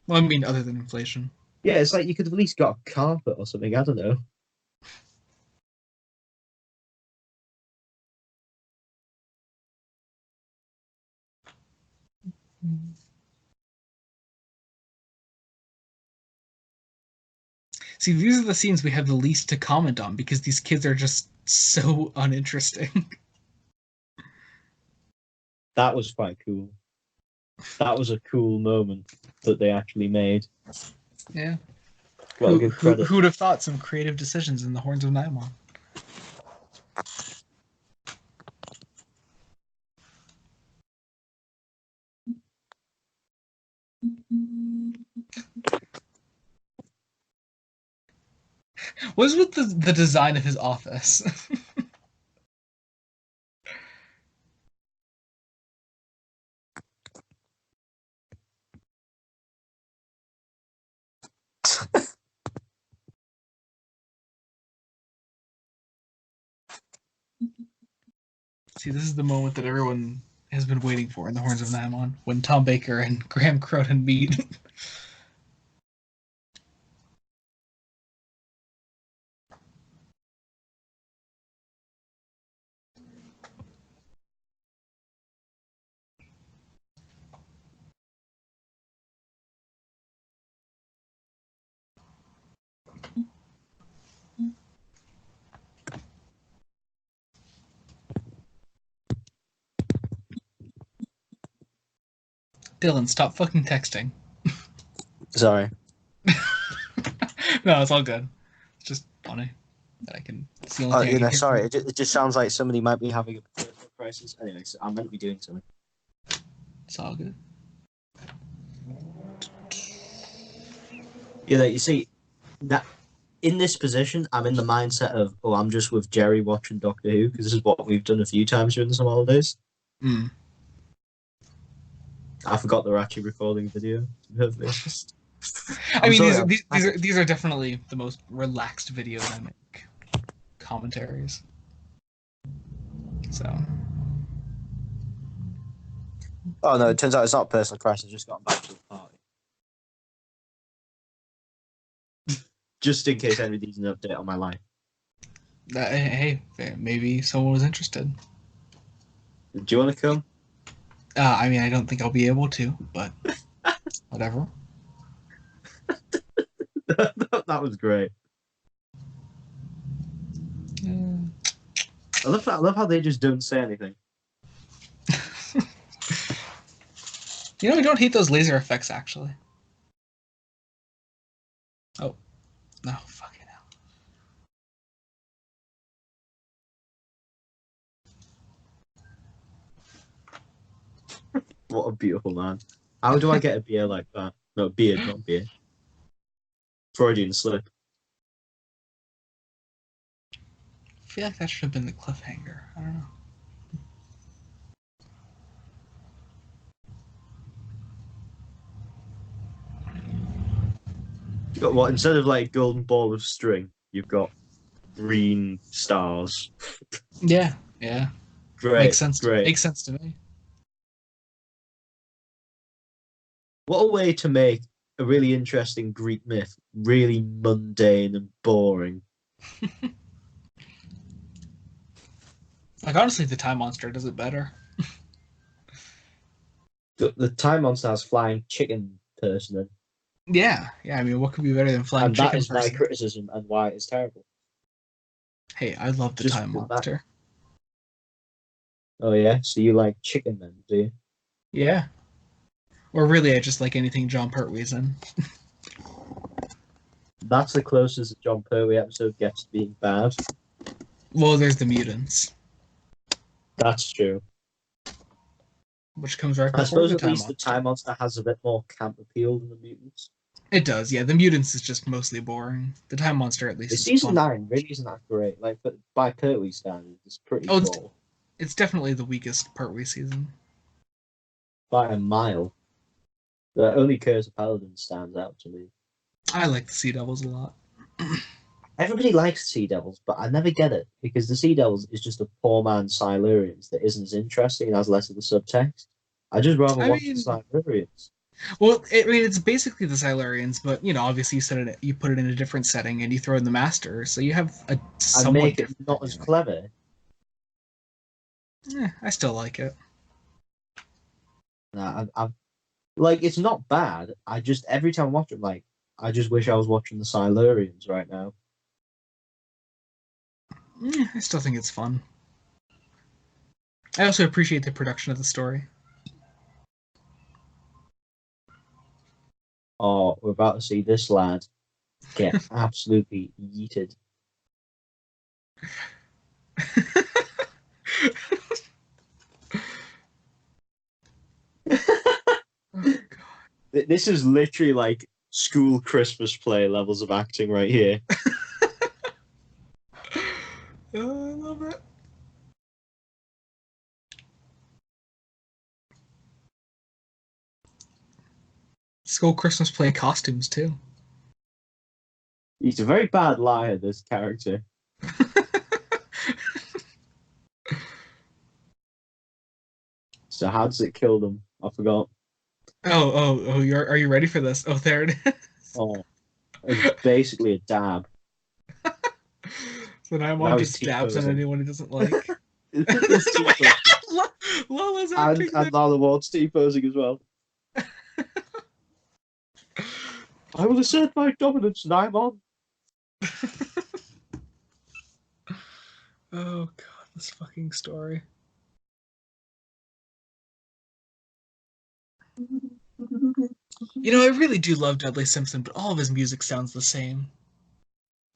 Well, I mean, other than inflation. yeah, it's like you could have at least got a carpet or something. I don't know. See, these are the scenes we have the least to comment on because these kids are just so uninteresting. That was quite cool. That was a cool moment that they actually made. Yeah. Got to give credit. Who would have thought some creative decisions in the Horns of Nimon? What is with the design of his office? See, this is the moment that everyone has been waiting for in the Horns of Nimon, when Tom Baker and Graham Cronin meet. Dylan, stop fucking texting. Sorry. No, it's all good. It's just funny that I can. It's the only thing I can hear. Sorry. It just sounds like somebody might be having a personal crisis. Anyway, so I'm meant to be doing something. It's all good. Yeah, you see, that in this position, I'm in the mindset of, oh, I'm just with Jerry watching Doctor Who because this is what we've done a few times during the summer holidays. Mm. I forgot they're actually recording video. To be perfectly honest. I mean, sorry, these are definitely the most relaxed videodynamic commentaries. So. Oh no! It turns out it's not a personal crisis. I just got back to the party. Just in case anybody needs an update on my life. Hey, maybe someone was interested. Do you want to come? I mean, I don't think I'll be able to, but whatever. That was great. I love how they just don't say anything. You know, we don't hate those laser effects, actually. Oh. No, fucking hell. What a beautiful man. How do I get a beer like that? No, beard, not beer. Freudian slip. I feel like that should have been the cliffhanger. I don't know. You got what? Instead of like golden ball of string, you've got green stars. Yeah, yeah. Great, Makes sense. great. Makes sense to me. What a way to make a really interesting Greek myth really mundane and boring. Like, honestly, the Time Monster does it better. The time monster has flying chicken person, Yeah, yeah. I mean, what could be better than flying and that chicken is my person? criticism and why it's terrible. Hey, I love the Just Time put that. Monster. Oh yeah, so you like chicken then, do you? Yeah. Or really, I just like anything John Pertwee's in. That's the closest a John Pertwee episode gets to being bad. Well, there's the Mutants, That's true. which comes right I before suppose the at Time least the Monster. Time Monster has a bit more camp appeal than the mutants. It does, yeah. The Mutants is just mostly boring. The Time Monster, at least, The is season fun. 9 really isn't that great. Like, but by Pertwee standards, it's pretty Oh, dull it's definitely the weakest Pertwee season. by a mile. The only Curse of Paladin stands out to me. I like the Sea Devils a lot. Everybody likes Sea Devils, but I never get it because the Sea Devils is just a poor man's Silurians that isn't as interesting and has less of the subtext. I just rather I watch the mean, Silurians. well, I mean, it's basically the Silurians, but you know, obviously, you put it in a different setting, and you throw in the Master, so you have a And somewhat make it different not as dynamic. clever. I still like it. I like it's not bad. I just every time I watch it, like I just wish I was watching the Silurians right now. I still think it's fun. I also appreciate the production of the story. Oh, we're about to see this lad get absolutely yeeted. Oh, This is literally like school Christmas play levels of acting right here. oh, I love it. School Christmas play costumes too. He's a very bad liar, this character. So how does it kill them? I forgot. Are you ready for this? Oh, there it is. Oh, it's basically a dab. So Nimon Now he's just stabs at T-posing. anyone he doesn't like. There's Oh my T-posing. God, Lala's And, acting and Lala Ward's T-posing as well. I will assert my dominance, Nimon. Oh God, this fucking story. You know, I really do love Dudley Simpson, but all of his music sounds the same.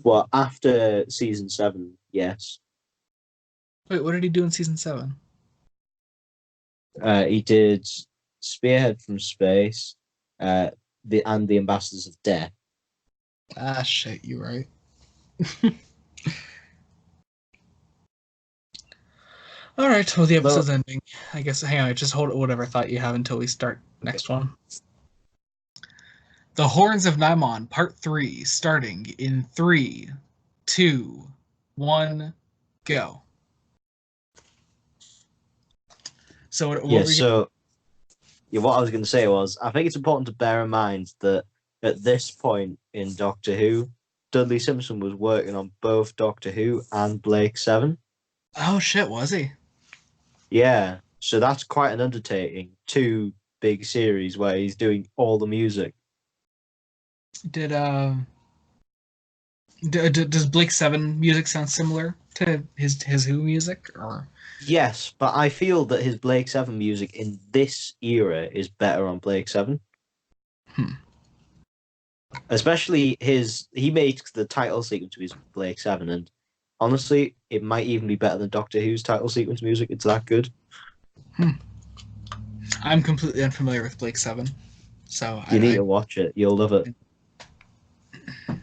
Well, after season 7, yes. Wait, what did he do in season 7? He did Spearhead from Space, the Ambassadors of Death. Ah, shit, you're right. All right, well, the Although, episode's ending. I guess, hang on, just hold whatever thought you have until we start okay. next one. The Horns of Nimon, Part 3, starting in 3, 2, 1, go. So, what Yeah, were you so yeah, what I was going to say was, I think it's important to bear in mind that at this point in Doctor Who, Dudley Simpson was working on both Doctor Who and Blake 7. Oh, shit, was he? Yeah, so that's quite an undertaking. Two big series where he's doing all the music. Did, does Blake 7 music sound similar to his Who music? Or Yes, but I feel that his Blake 7 music in this era is better on Blake 7. hmm. Especially he makes the title sequence of his Blake 7, and honestly, it might even be better than Doctor Who's title sequence music. It's that good. Hmm. I'm completely unfamiliar with Blake 7, so You need to watch it. You'll love it. I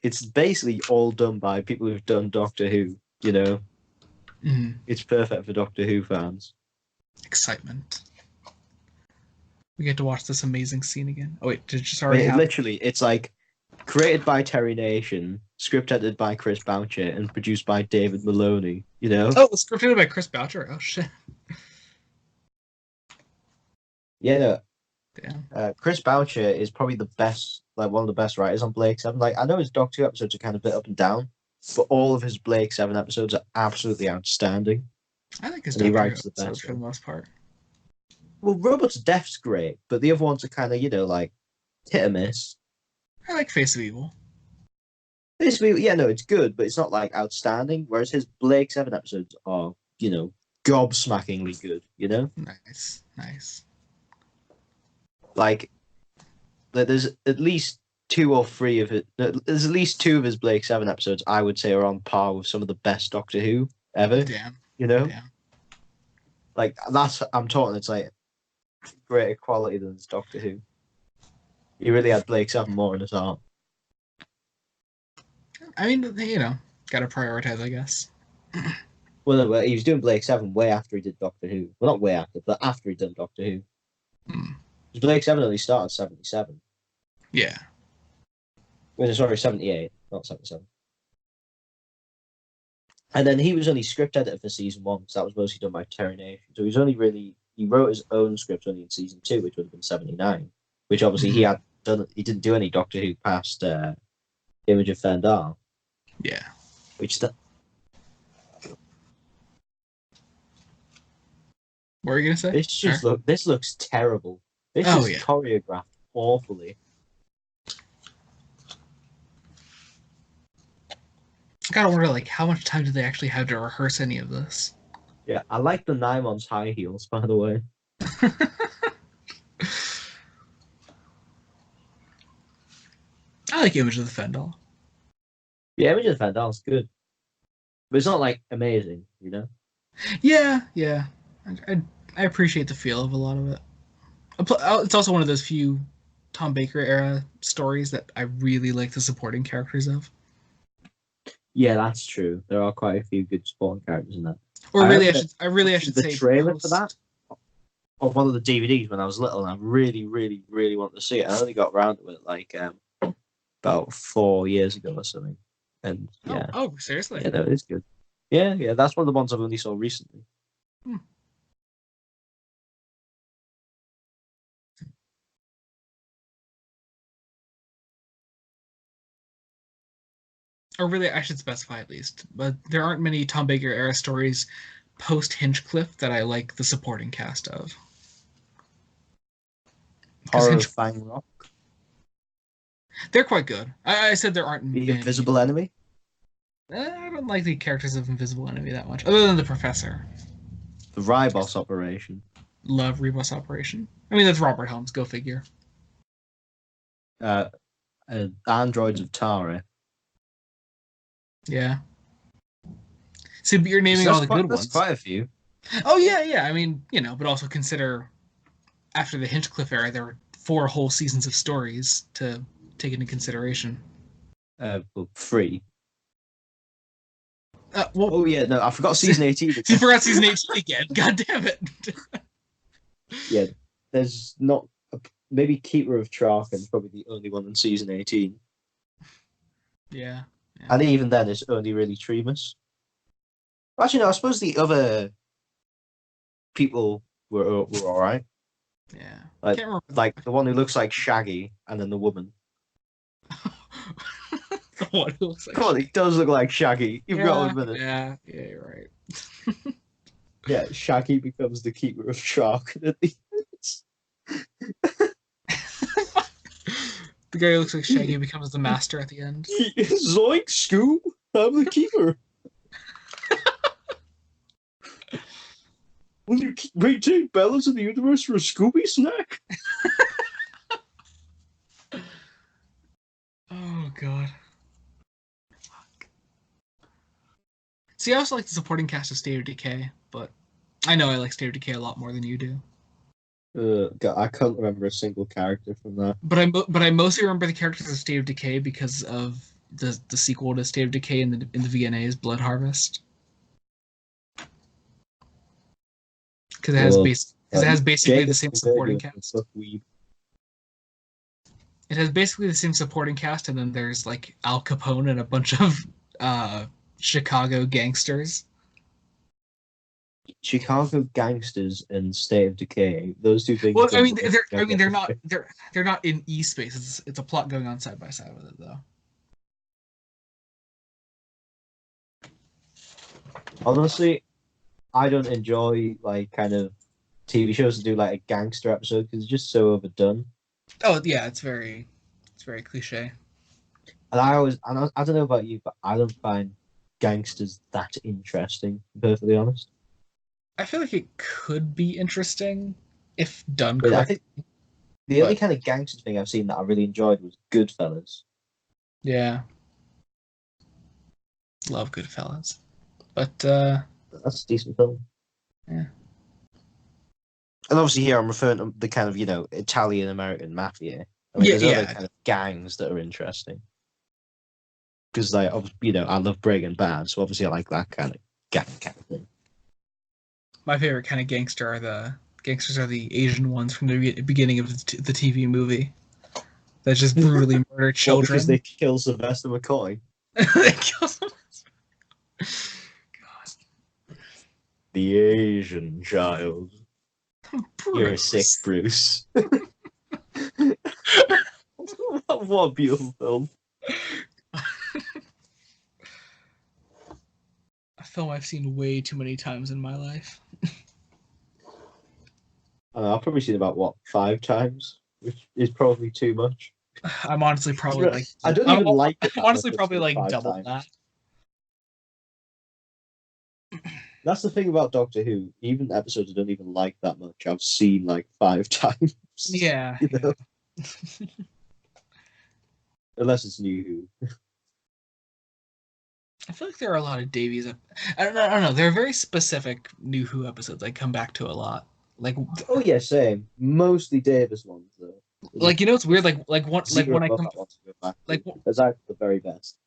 It's basically all done by people who've done Doctor Who, you know. It's perfect for Doctor Who fans. excitement. We get to watch this amazing scene again. Oh wait, did it just I already mean, happen? literally, it's like created by Terry Nation, script edited by Chris Boucher, and produced by David Maloney, you know? Oh, it was scripted by Chris Boucher. Oh shit. Yeah, no, Damn. Chris Boucher is probably the best, like one of the best writers on Blake 7. Like, I know his Doctor Who episodes are kind of a bit up and down, but all of his Blake 7 episodes are absolutely outstanding, I like his and he Doctor Who writes the episodes best for the one. most part. Well, Robots of Death's great, but the other ones are kind of, like hit or miss. I like Face of Evil. Basically, yeah, no, it's good, but it's not like outstanding. Whereas his Blake 7 episodes are, gobsmackingly good, Nice, nice. Like there's at least two or three of it. There's at least two of his Blake 7 episodes I would say are on par with some of the best Doctor Who ever. Damn, You know, damn. like I'm talking. It's like greater quality than his Doctor Who. He really had Blake 7 more in his heart. I mean, gotta prioritize, I guess. Well, no, he was doing Blake 7 way after he did Doctor Who. Well, not way after, but after he'd done Doctor Who. Hmm. Because Blake 7 only started 77. Yeah. Well, sorry, 78, not 77. And then he was only script editor for season 1, because that was mostly done by Terry Nation. So he wrote his own script only in season 2, which would have been 79, which obviously Mhm. he didn't do any Doctor Who past Image of Fendar, Yeah. which What were you gonna say? Sure. this looks terrible. This Oh is yeah. choreographed awfully. I gotta wonder, like, how much time did they actually have to rehearse any of this? Yeah, I like the Nimon's high heels, by the way. I like Image of the Fendal. Yeah, Image of Fendar is good, but it's not like amazing. Yeah, yeah. I appreciate the feel of a lot of it. It's also one of those few Tom Baker era stories that I really like the supporting characters of. Yeah, that's true. There are quite a few good supporting characters in that. Or I really, remember I watching should the say trailer for that post. of one of the DVDs when I was little, and I really, really, really wanted to see it. I only got around to it like about 4 years ago or something. And Oh, yeah, oh, seriously? yeah, no, it's good. Yeah, yeah, that's one of the ones I've only saw recently. Hmm. Or really, I should specify at least. But there aren't many Tom Baker era stories post Hinchcliffe that I like the supporting cast of. Because Horror of Hinch, Fang Rock, they're quite good. I said there aren't The many. Invisible Enemy. I don't like the characters of Invisible Enemy that much, other than the Professor. The Ribos Operation. Love Rebus Operation. I mean, that's Robert Helms. Go figure. Uh, Androids of Tara. Yeah. See, but you're So naming all the good that's ones. quite a few. Oh yeah, yeah. I mean, but also consider after the Hinchcliffe era, there were 4 whole seasons of stories to take into consideration. Well, three. Well, Oh yeah, no, I forgot season 18. you forgot season 18 again. God damn it. Yeah, there's not maybe Keeper of Traken is probably the only one in season 18, Yeah. Yeah. and even then, it's only really Tremas. Actually, no, I suppose the other people were all right. Yeah. Like Can't remember. like the one who looks like Shaggy, and then the woman. The one who looks like Come on, he does look like Shaggy. You've got to Yeah, admit it. yeah, yeah, you're right. Yeah, Shaggy becomes the Keeper of Traken at the The guy who looks like Shaggy becomes the master at the end. Zoink, Scoob! I'm the keeper. Will you maintain balance in the universe for a Scooby snack? Oh god. See, I also like the supporting cast of State of Decay, but I know I like State of Decay a lot more than you do. God, I can't remember a single character from that. But I mostly remember the characters of State of Decay because of the sequel to State of Decay in the VNA's Blood Harvest. Because it has basically the Jacob same and supporting Virgo cast. fuck weeb. It has basically the same supporting cast, and then there's like Al Capone and a bunch of uh, Chicago gangsters. Chicago Gangsters and State of Decay. Those two things. Well, I don't mean, work they're I mean together. they're not in E space. It's a plot going on side by side with it though. Honestly, I don't enjoy like kind of TV shows that do like a gangster episode because it's just so overdone. Oh yeah, it's very cliche. And I don't know about you, but I don't find gangsters that interesting. To be perfectly honest. I feel like it could be interesting if done But I correctly. think the only But kind of gangster thing I've seen that I really enjoyed was Goodfellas. yeah, love Goodfellas. But That's a decent film. yeah, And obviously here I'm referring to the kind of, Italian American mafia. I mean, yeah, there's other yeah. kind of gangs that are interesting. Because, I love Breaking Bad, so obviously I like that kind of gang kind of thing. My favorite kind of gangsters are the Asian ones from the beginning of the TV movie that just brutally murder Well, because they children. kill Sylvester McCoy. They kill someone. God, The Asian child. You're a sick Bruce. Bruce. What a beautiful film. A film I've seen way too many times in my life. I've probably seen it about, 5 times? Which is probably too much. I'm honestly probably like I don't even like it I'm that much. honestly I've probably seen it like 5 double times. that. That's the thing about Doctor Who. Even episodes I don't even like that much, I've seen like 5 times. Yeah, You yeah. know? Unless it's New Who. I feel like there are a lot of Davies. I don't know. There are very specific New Who episodes I come back to a lot. Like, Oh yeah, same. Mostly Davis ones though. it's weird. Like Zero when I of come that wants to go back like to. That's actually the very best.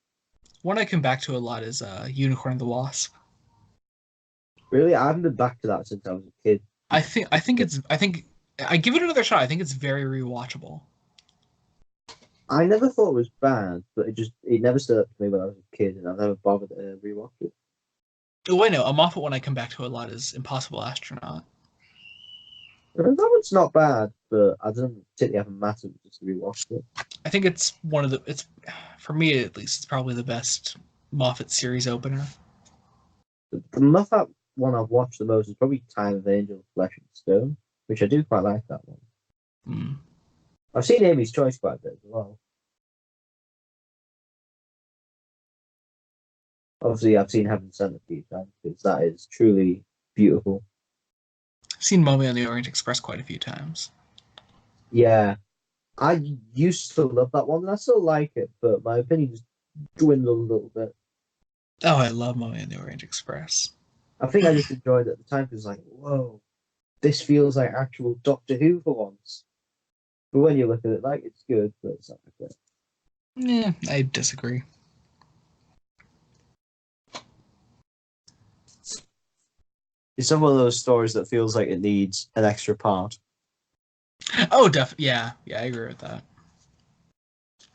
one I come back to a lot is Unicorn and the Wasp. Really, I haven't been back to that since I was a kid. I think I give it another shot. I think it's very rewatchable. I never thought it was bad, but it never stood up to me when I was a kid, and I've never bothered to rewatch it. Oh, I know. A Moffat one I come back to a lot is Impossible Astronaut. That one's not bad, but I don't particularly have a massive just to rewatch it. I think it's one of the. It's for me at least. It's probably the best Moffat series opener. The Moffat one I've watched the most is probably Time of Angel, Flesh and Stone, which I do quite like that one. Mm. I've seen Amy's Choice quite a bit as well. Obviously, I've seen Heaven Sent a few times because that is truly beautiful. I've seen Mommy on the Orient Express quite a few times. Yeah, I used to love that one, and I still like it, but my opinion's dwindled a little bit. Oh, I love Mommy on the Orient Express. I think I just enjoyed it at the time because, like, whoa, this feels like actual Doctor Who for once. But when you look at it, like, it's good, but it's not good. Yeah, I disagree. It's some of those stories that feels like it needs an extra part. Oh, definitely. Yeah, yeah, I agree with that.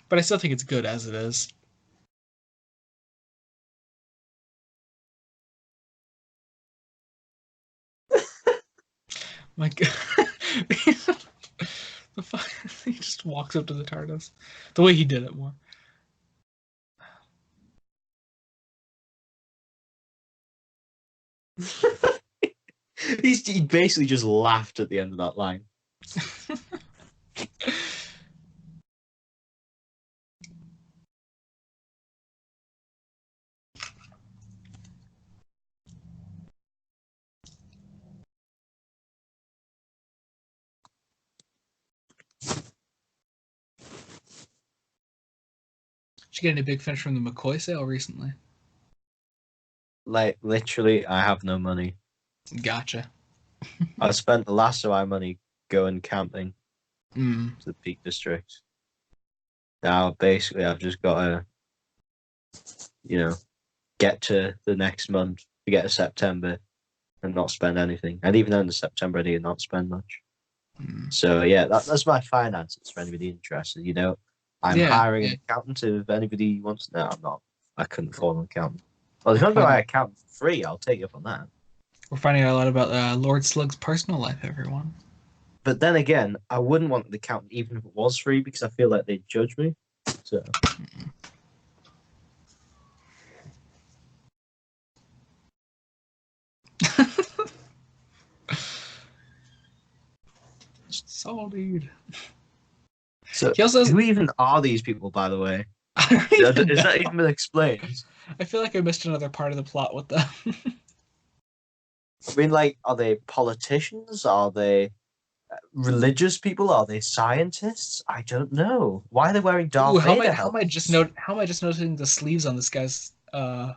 But I still think it's good as it is. My God. The fuck? He just walks up to the TARDIS. The way he did it more. He basically just laughed at the end of that line. Did you get any big finish from the McCoy sale recently? Like, literally, I have no money. Gotcha. I spent the last of my money going camping Mm. to the Peak District. Now, basically, I've just got to, get to the next month to get to September and not spend anything. And even in September, I did not spend much. Mm. So, yeah, that's my finances for anybody interested. I'm Yeah, hiring yeah. an accountant if anybody wants. No, I'm not. I couldn't afford an accountant. Well, if you want to Finding, buy an accountant for free, I'll take you up on that. we're finding out a lot about Lord Slug's personal life, everyone. But then again, I wouldn't want the accountant even if it was free because I feel like they'd judge me. So Solid. So He also has. who even are these people, by the way? I don't even Is that know. even been explained? I feel like I missed another part of the plot with them. I mean, like, are they politicians? Are they religious people? Are they scientists? I don't know. Why are they wearing Ooh, Darth Vader how am I just noticing the sleeves on this guy's You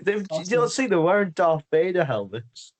don't costume? see they're wearing Darth Vader helmets.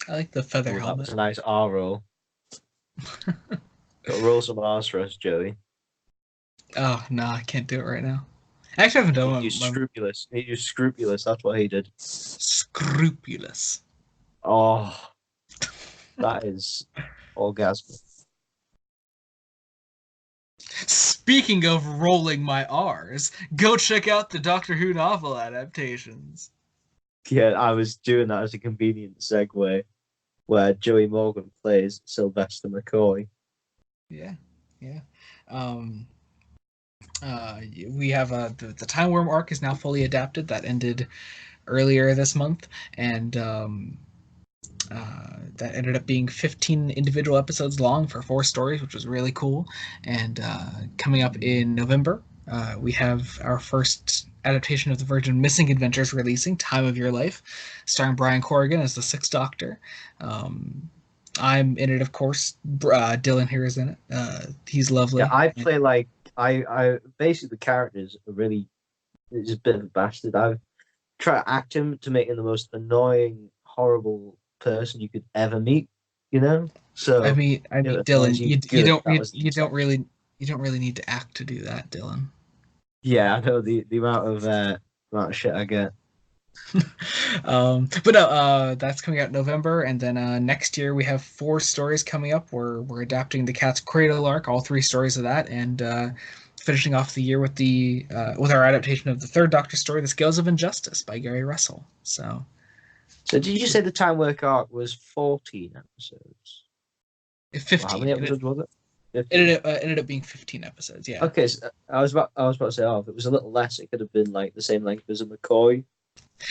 I like the feather Oh, that was helmet. a nice R roll. Got to roll some R's for us, Joey. Oh no, I can't do it right now. I actually haven't done He's my scrupulous. He's scrupulous. That's what he did. scrupulous. Oh, that is orgasmic. Speaking of rolling my R's, go check out the Doctor Who novel adaptations. Yeah, I was doing that as a convenient segue where Joey Morgan plays Sylvester McCoy. Yeah, yeah. Um, we have the Time Worm arc is now fully adapted. That ended earlier this month, and that ended up being 15 individual episodes long for 4 stories, which was really cool. And coming up in November, we have our first adaptation of the Virgin Missing Adventures releasing, Time of Your Life, starring Brian Corrigan as the Sixth Doctor. Um, I'm in it, of course. Dylan here is in it. He's Yeah, lovely. I play like I basically the characters are really it's just a bit of a bastard. I've tried to act him to make him the most annoying, horrible person you could ever meet. You know, so I if mean, it annoys Dylan, you, good. That was the intent. you don't really need to act to do that, Dylan. Yeah, I know the amount of shit I get. But no, that's coming out in November, and then next year we have four stories coming up. We're adapting the Cat's Cradle arc, all three stories of that, and finishing off the year with the with our adaptation of the third Doctor story, The Scales of Injustice by Gary Russell. So So did you say the time work arc was 14 episodes? Well, how 15. many episodes was it? It 15. ended up being 15 episodes. Yeah. Okay, so I was about to say, oh, if it was a little less, it could have been like the same length as a McCoy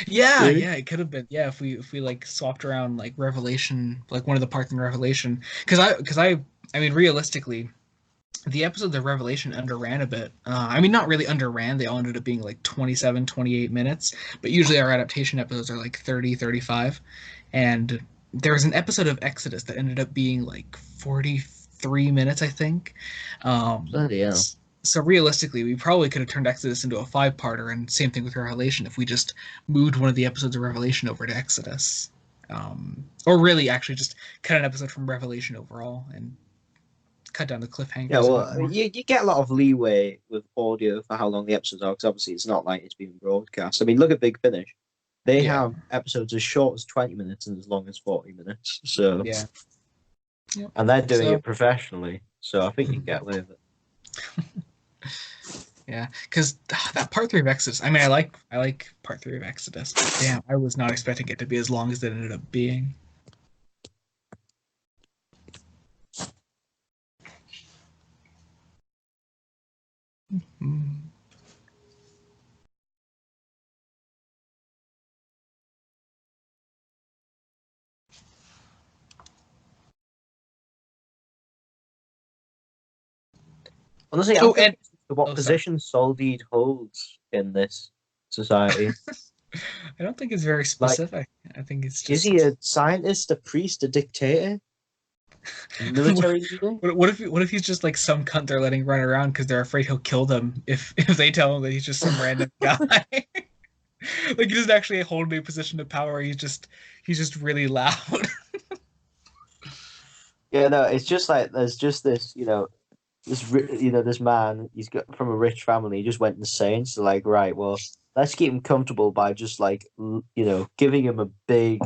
Yeah, series. yeah, it could have been. Yeah, if we like swapped around like Revelation, like one of the parts in Revelation, I mean realistically, the episodes of Revelation underran a bit. I mean, not really underran. They all ended up being like 27, 28 minutes, but usually our adaptation episodes are like 30, 35. And there was an episode of Exodus that ended up being like 43 minutes, I think. Bloody hell. So realistically, we probably could have turned Exodus into a five-parter, and same thing with Revelation if we just moved one of the episodes of Revelation over to Exodus. Or really, actually, just cut an episode from Revelation overall and cut down the Yeah, cliffhangers a well, bit more. you get a lot of leeway with audio for how long the episodes are, because obviously it's not like it's being broadcast. I mean, look at Big Finish. They Yeah, have episodes as short as 20 minutes and as long as 40 minutes. So, yeah, yep. and they're doing So it professionally. So I think you can get away with it. yeah, because that part three of Exodus. I mean, I like part three of Exodus, but damn, I was not expecting it to be as long as it ended up being. Mm. Honestly, I'm Oh, and confused as to what oh, sorry. position Soldeed holds in this society. I don't think it's very Like, specific. I think it's is he just a scientist, a priest, a dictator, a military leader? what if he's just like some cunt they're letting run around because they're afraid he'll kill them if they tell him that he's just some random guy. Like he doesn't actually hold any position of power. He's just really loud. Yeah, no, it's just like there's just this, this man. He's got from a rich family. He just went insane. So like, right, well, let's keep him comfortable by just like, giving him a big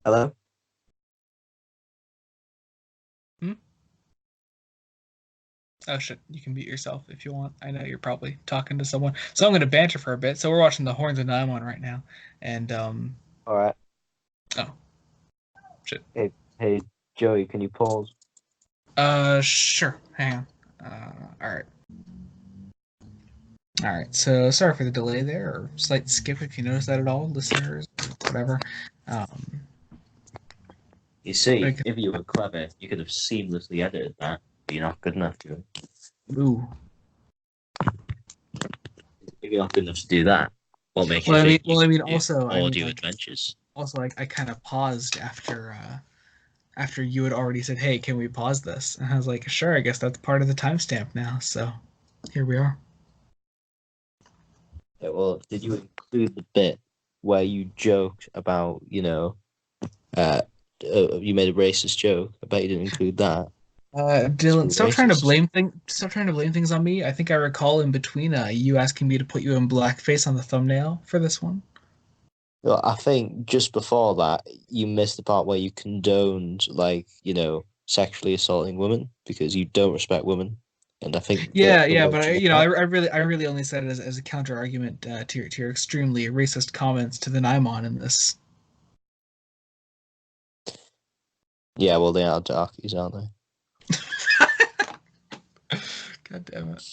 hello. Hmm? Oh shit, you can mute yourself if you want. I know you're probably talking to someone. So I'm gonna banter for a bit. So we're watching the Horns of Nimon right now. And All right, oh shit. hey, hey, Joey, can you pause? Sure. Hang on. All right. All right. So sorry for the delay there, or slight skip if you notice that at all, listeners, whatever. Um, You see, like, if you were clever, you could have seamlessly edited that, but you're not good enough to. ooh. If you're not good enough to do that, what makes you think you can do audio Like adventures? also like I kind of paused after you had already said, "Hey, can we pause this?" And I was like, "Sure, I guess that's part of the timestamp now." So here we are. Yeah, well, did you include the bit where you joked about, uh, you made a racist joke? I bet you didn't include that. It's Dylan, pretty racist. stop trying to blame things on me. I think I recall in between you asking me to put you in blackface on the thumbnail for this one. Well, I think just before that, you missed the part where you condoned, like, sexually assaulting women because you don't respect women. And I think Yeah, the yeah, but words in the part. I really only said it as a counter argument to your extremely racist comments to the Nimon in this. Yeah, well, they are darkies, aren't they? God damn it.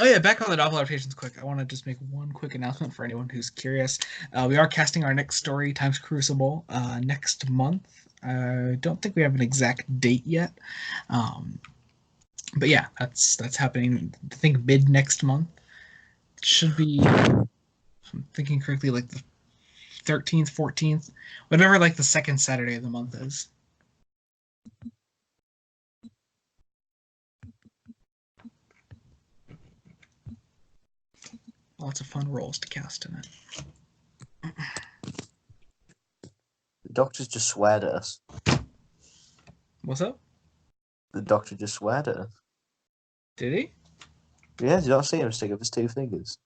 Oh yeah, back on the novel adaptations quick. I want to just make one quick announcement for anyone who's curious. We are casting our next story, Times Crucible, next month. I don't think we have an exact date yet. Um, but yeah, that's happening. I think mid next month. It should be, if I'm thinking correctly, like the 13th, 14th, whatever like the second Saturday of the month is. Lots of fun roles to cast in it. The doctor's just sweared at us. What's up? The doctor just sweared at us. Did he? Yeah, did you not see him stick up his two fingers?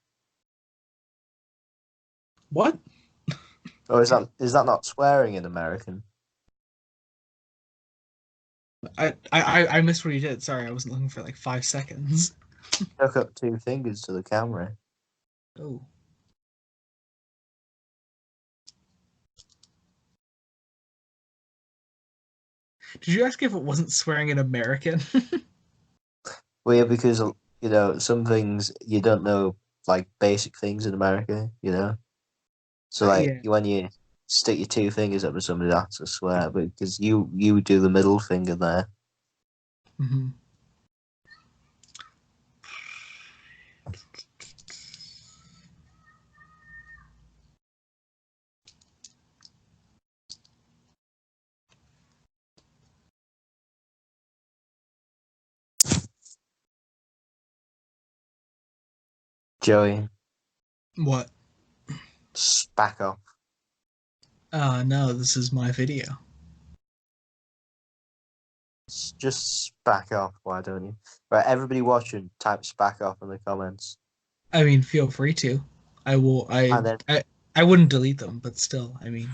What? Oh, is that not swearing in American? I missed what he did. Sorry, I wasn't looking for like 5 seconds. Stuck up two fingers to the camera. Oh. Did you ask if it wasn't swearing in American? Well, yeah, because some things you don't know, like basic things in America. So like Yeah. when you stick your two fingers up to somebody, that's a swear. But because you do the middle finger there. Mm-hmm. Joey, What? back off. No, this is my video. Just back off. Why don't you? Right, everybody watching, type "back off" in the comments, I mean, feel free to. I will. and then I wouldn't delete them, but still, I mean,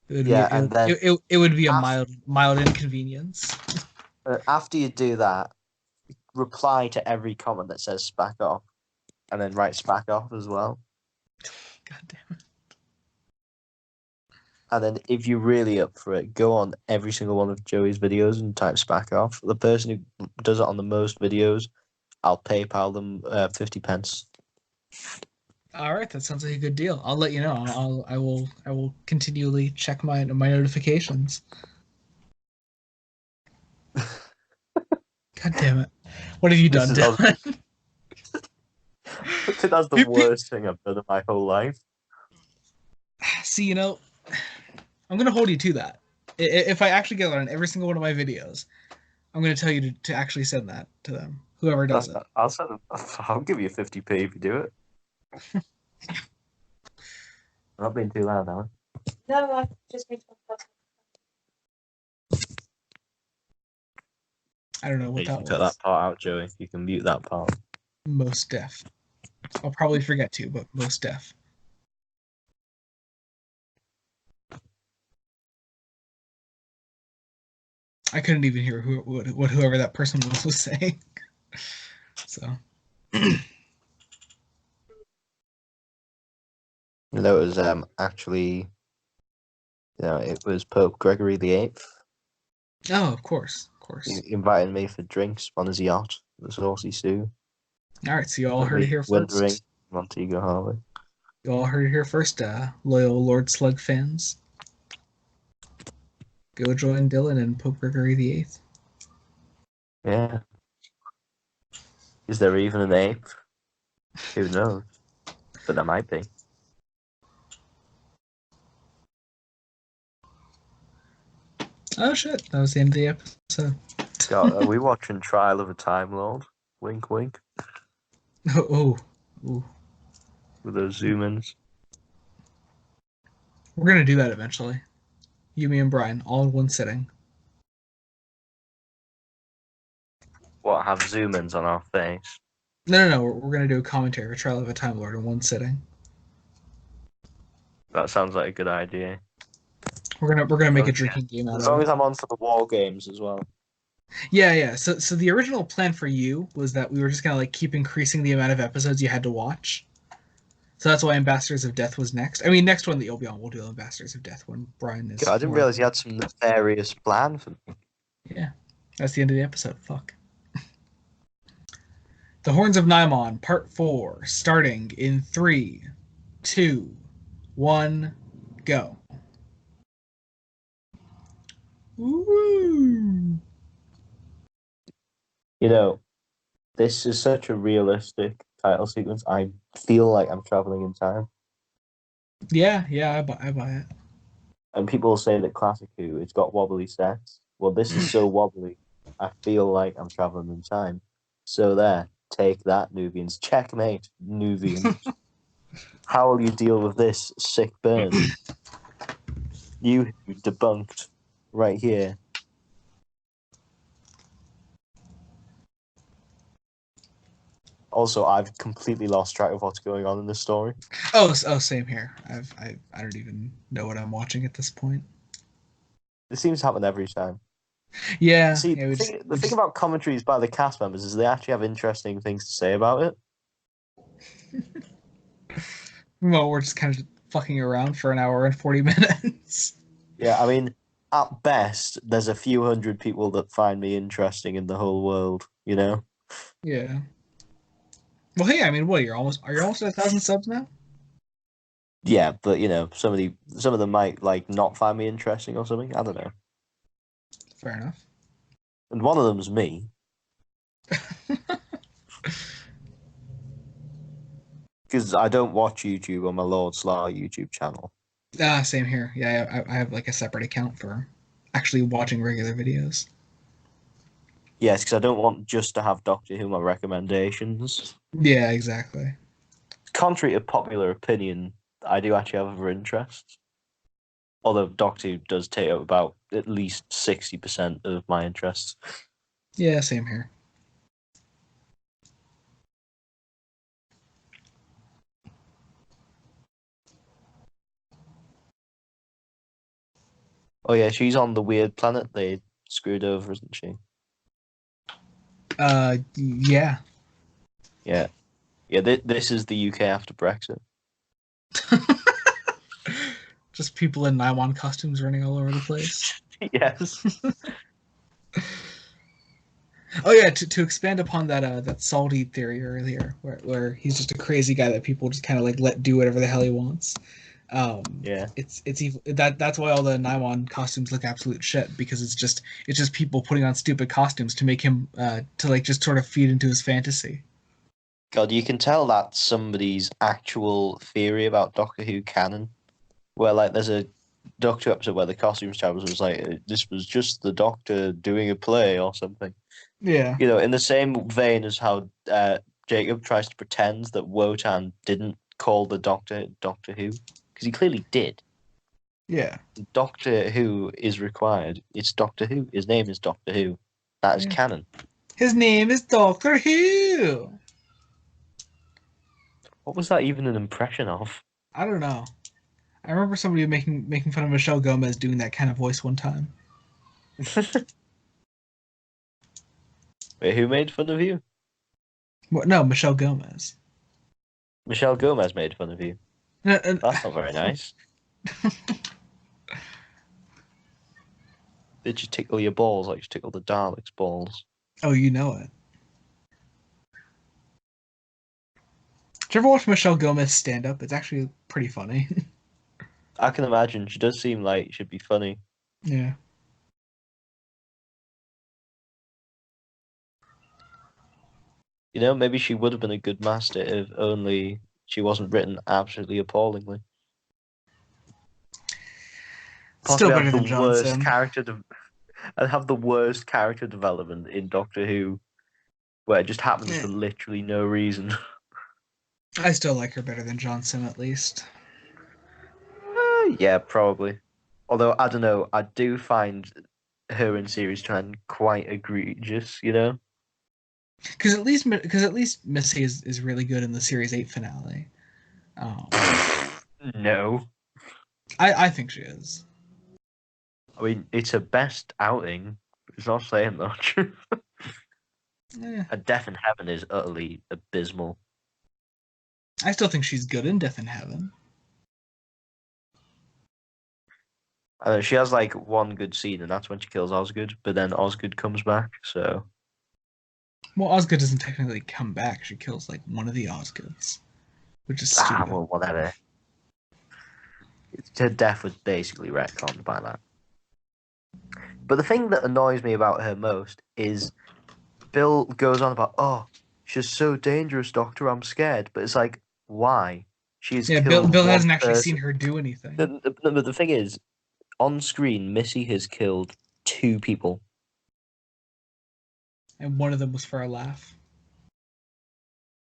it would be yeah, and then it would be a after, mild inconvenience. after you do that, reply to every comment that says "back off," and then write "back off" as well. God damn it. And then if you're really up for it, go on every single one of Joey's videos and type "back off." The person who does it on the most videos, I'll PayPal them 50 pence. All right, that sounds like a good deal. I'll let you know. I will continually check my notifications. God damn it! What have you This done, is Dylan? I think that's the worst thing I've done in my whole life. See, I'm gonna hold you to that. If I actually get it on every single one of my videos, I'm gonna tell you to actually send that to them. Whoever does it. I'll send. I'll give you 50p if you do it. I'm not being too loud, am I? No, I just need to. I don't know Yeah, what you that can cut was. that part out, Joey. You can mute that part. Most deaf. I'll probably forget to, but most deaf. I couldn't even hear what whoever that person was saying. So. You know, it was actually, it was Pope Gregory VIII. Oh, of course, of He course. invited me for drinks on his yacht, the Saucy Sue. All right, so you all Took heard it me here wintering first. Montego Harbour. You all heard it here first, loyal Lord Slug fans. Go join Dylan and Pope Gregory VIII. Yeah. Is there even an eighth? Who knows? But there might be. Oh shit, that was the end of the episode. God, are we watching Trial of a Time Lord? Wink, wink. Oh, oh. With those zoom ins. We're gonna do that eventually. You, me, and Brian, all in one sitting. What, have zoom ins on our face? No. We're gonna do a commentary for Trial of a Time Lord in one sitting. That sounds like a good idea. We're gonna make a drinking game out As of long it. as I'm on for the war games as well. Yeah. So the original plan for you was that we were just gonna like keep increasing the amount of episodes you had to watch. So that's why Ambassadors of Death was next. I mean, next one that you'll be on, we'll do Ambassadors of Death when Brian God, is I didn't more. realize you had some nefarious plan for me. Yeah, that's the end of the episode. Fuck. The Horns of Nimon, Part 4, starting in 3, 2, 1, go. Woo! This is such a realistic title sequence. I feel like I'm traveling in time. Yeah, I buy it. And people say that Classic Who, it's got wobbly sets. Well, this is so wobbly, I feel like I'm traveling in time. So there, take that, Nubians. Checkmate, Nubians. How will you deal with this sick burn? You debunked right here. Also, I've completely lost track of what's going on in this story. Oh, same here. I don't even know what I'm watching at this point. This seems to happen every time. Yeah, See, yeah, the we thing just about commentaries by the cast members is they actually have interesting things to say about it. well, we're just kind of fucking around for an hour and 40 minutes. Yeah, I mean, at best, there's a few hundred people that find me interesting in the whole world, you know? Yeah. Well, hey, I mean, what are you almost at 1,000 subs now? Yeah, but some of them might like not find me interesting or something. I don't know. Fair enough. And one of them's me, because I don't watch YouTube on my Lord Slarr YouTube channel. Same here. Yeah, I have like a separate account for actually watching regular videos. Yes, because I don't want just to have Doctor Who my recommendations. Yeah, exactly. Contrary to popular opinion, I do actually have other interests. Although Doctor Who does take up about at least 60% of my interests. Yeah, same here. Oh yeah, she's on the weird planet they screwed over, isn't she? Yeah. Yeah, yeah. This is the UK after Brexit. Just people in Nimon costumes running all over the place. Yes. Oh yeah, to expand upon that salty theory earlier, where he's just a crazy guy that people just kind of like let do whatever the hell he wants. Yeah. It's evil. That's why all the Nymon costumes look absolute shit because it's just people putting on stupid costumes to make him to like just sort of feed into his fantasy. God, you can tell that's somebody's actual theory about Doctor Who canon. Where like there's a Doctor Who episode where the costumes challenge was like this was just the Doctor doing a play or something. Yeah, In the same vein as how Jacob tries to pretend that Wotan didn't call the Doctor Doctor Who because he clearly did. yeah, Doctor Who is required. It's Doctor Who. His name is Doctor Who. That is yeah. canon. His name is Doctor Who. What was that even an impression of? I don't know. I remember somebody making fun of Michelle Gomez doing that kind of voice one time. Wait, who made fun of you? No, Michelle Gomez. Michelle Gomez made fun of you. No, That's not very nice. Did you tickle your balls like you tickle the Daleks' balls? oh, you know it. Did you ever watch Michelle Gomez stand up? It's actually pretty funny. I can imagine. She does seem like she'd be funny. yeah. Maybe she would have been a good master if only she wasn't written absolutely appallingly. Still Possibly better have the than John worst Sim. character and have the worst character development in Doctor Who, where it just happens Yeah. for literally no reason. I still like her better than John Sim at least. Yeah, probably. Although I don't know, I do find her in series 10 quite egregious. Because at least Missy is really good in the series 8 finale. Um, No. I think she is. I mean, it's her best outing. It's not saying much. Eh, A Death in Heaven is utterly abysmal. I still think she's good in Death in Heaven. I know she has like one good scene, and that's when she kills Osgood. But then Osgood comes back, so Well, Osgood doesn't technically come back. She kills like one of the Osgoods, which is stupid. well, whatever. Her death was basically retconned by that. But the thing that annoys me about her most is Bill goes on about, oh, she's so dangerous, Doctor. I'm scared. But it's like, why? She's Yeah, killed Bill one hasn't actually seen person. her do anything, But the thing is, on screen, Missy has killed 2 people. and one of them was for a laugh.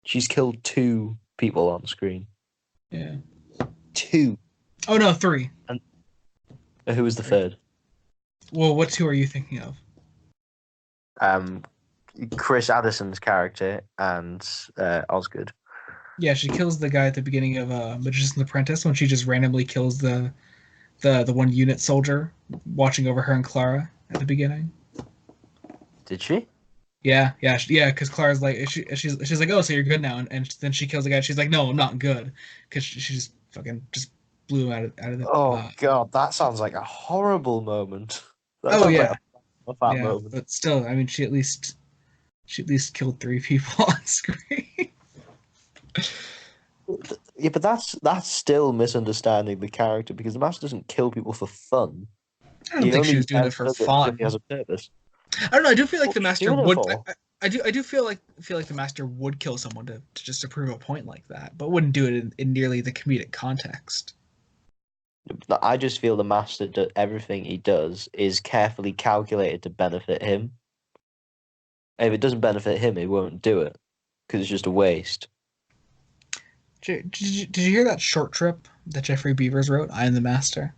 She's killed 2 people on screen. Yeah. 2. Oh no, 3. And who was the third? Well, what 2 are you thinking of? Um, Chris Addison's character and Osgood. Yeah, she kills the guy at the beginning of Magician's Apprentice when she just randomly kills the one unit soldier watching over her and Clara at the beginning. Did she? Yeah, yeah, because Clara's like she's like, oh, so you're good now, and then she kills the guy. She's like, no, I'm not good, because she just fucking just blew him out of the. Oh god, that sounds like a horrible moment. That Oh sounds like yeah, a fat yeah, moment. but still, I mean, she at least killed 3 people on screen. Yeah, but that's still misunderstanding the character because the master doesn't kill people for fun. I don't He think she was only doing it for does it because he has fun. a purpose. I don't know. I do feel like What's the she master doing it would. for? I do feel like the master would kill someone to just to prove a point like that, but wouldn't do it in nearly the comedic context. I just feel the master everything he does is carefully calculated to benefit him. If it doesn't benefit him, he won't do it because it's just a waste. Did you hear that short trip that Jeffrey Beavers wrote? I am the master.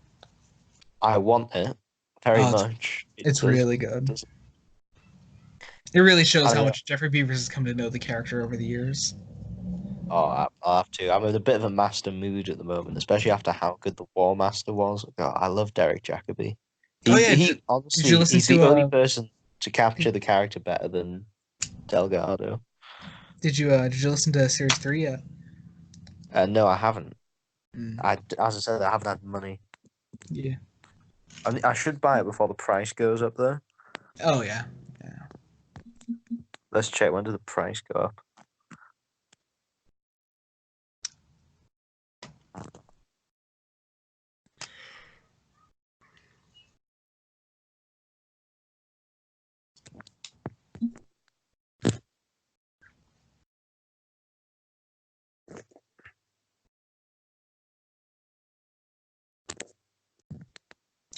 I want it very Oh, much. it's really good. Does It really shows I how mean, much Jeffrey Beavers has come to know the character over the years. I'll have to. I'm in a bit of a master mood at the moment, especially after how good the War Master was. God, I love Derek Jacobi. Oh yeah, He did you honestly, listen he's the to only person to capture the character better than Delgado. did you listen to Series 3 yet? No, I haven't. Mm, As I said, I haven't had money. yeah. I should buy it before the price goes up, though. Oh yeah. Yeah. Let's check. When did the price go up?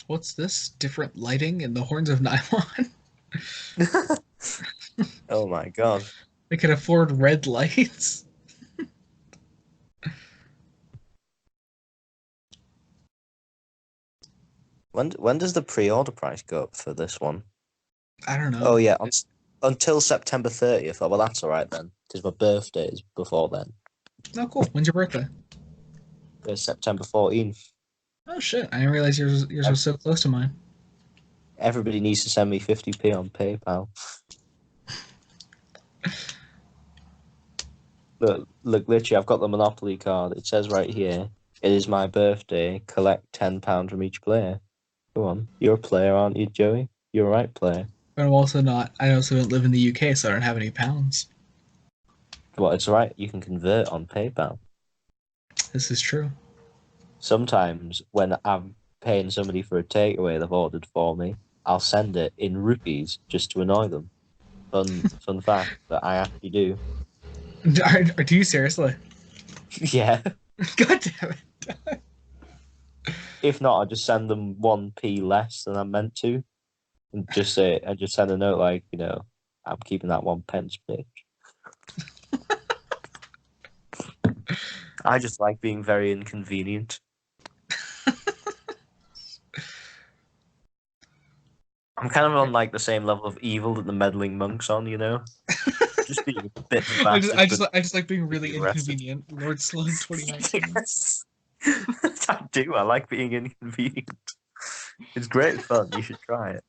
What's this? Different lighting in the horns of nylon? Oh my god. They can afford red lights. When does the pre-order price go up for this one? I don't Oh know. yeah, until September 30th. Oh, well, that's all right then, because my birthday is before then. Oh, cool. When's your birthday? September 14th. Oh shit! I didn't realize yours was so close to mine. Everybody needs to send me 50p on PayPal. Look, literally, I've got the Monopoly card. It says right here, it is my birthday. Collect £10 from each player. Go on. You're a player, aren't you, Joey? You're a right player. But I'm also not. I also don't live in the UK, so I don't have any pounds. Well, it's all right. You can convert on PayPal. This is true. Sometimes when I'm paying somebody for a takeaway they've ordered for me, I'll send it in rupees just to annoy them. Fun fact that I actually do. Do you seriously? Yeah. God damn it! If not, I just send them 1p less than I'm meant to. And I just send a note like, I'm keeping that 1 pence, bitch. I just like being very inconvenient. I'm kind of on like the same level of evil that the meddling monk's on, just being a bit of a I just, bastard, I but just, I just like being really being arrested. inconvenient. Lord Sloan 2019. Yes, I do. I like being inconvenient. It's great fun. You should try it.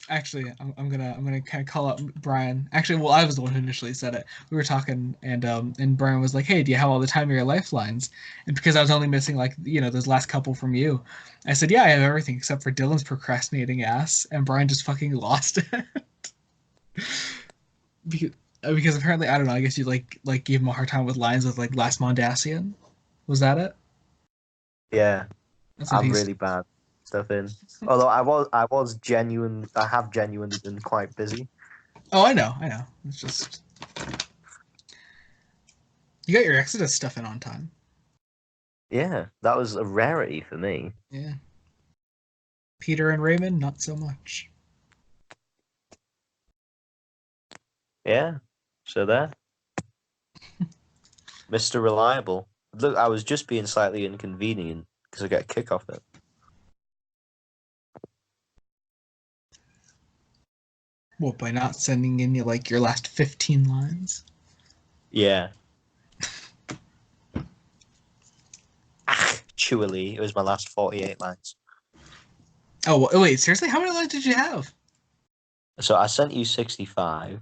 Actually, I'm gonna kind of call out Brian. Actually, well, I was the one who initially said it. We were talking, and Brian was like, "Hey, do you have all the time of your lifelines?" And because I was only missing like those last couple from you, I said, "Yeah, I have everything except for Dylan's procrastinating ass." And Brian just fucking lost it because, because apparently I don't know. I guess you like gave him a hard time with lines with like Last Mondasian. Was that it? Yeah, That's what I'm he's. really bad stuff in. Although I have genuinely been quite busy. Oh, I know. It's just You got your Exodus stuff in on time. Yeah, that was a rarity for me. Yeah. Peter and Raymond, not so much. Yeah. So there, Mr. Reliable. Look, I was just being slightly inconvenient because I get a kick off it. What, by not sending in like your last 15 lines? Yeah. Actually, it was my last 48 lines. Oh, wait, seriously? How many lines did you have? So I sent you 65,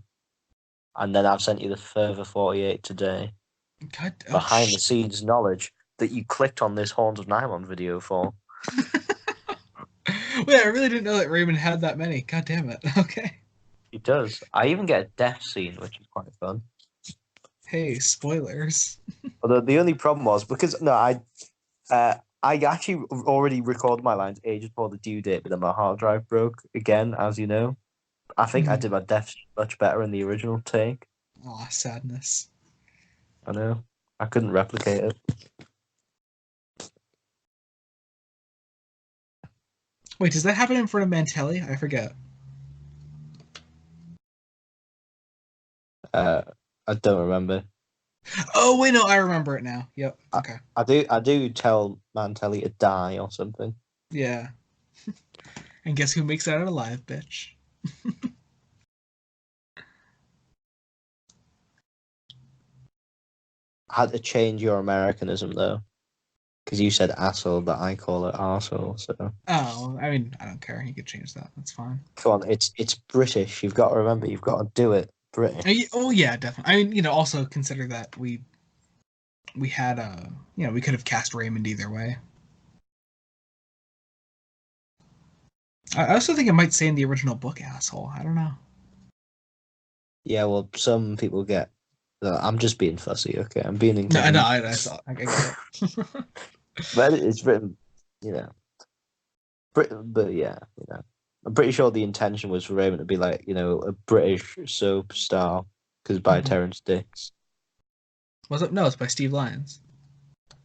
and then I've sent you the further 48 today. God, oh, Behind the scenes knowledge that you clicked on this Horns of Nimon video for. Wait, I really didn't know that Raymond had that many. God damn it. Okay. It does. I even get a death scene, which is quite fun. Hey, spoilers. Although the only problem was because no, I actually already recorded my lines ages before the due date, but then my hard drive broke again, as you know. I think I did my death scene much better in the original take. Aw, sadness. I know. I couldn't replicate it. Wait, does that happen in front of Mantelli? I forget. Uh, I don't remember. Oh, wait, no, I remember it now. Yep. I, Okay. I do tell Mantelli to die or something. Yeah. And guess who makes it out alive, bitch? I had to change your Americanism though, because you said asshole, but I call it arsehole. So Oh, I mean, I don't care. You could change that. That's fine. come on, it's British. You've got to remember. You've got to do it British. Oh, yeah, definitely. I mean, also consider that we had we could have cast Raymond either way. I also think it might say in the original book, asshole. I don't know. Yeah, well, some people get. I'm just being fussy, okay? I'm being No, no, inconvenient. I saw. I get it. But it's written, you know. But yeah, I'm pretty sure the intention was for Raymond to be like, a British soap star, because by Mhm. Terrence Dicks. Was it? No, it's by Steve Lyons.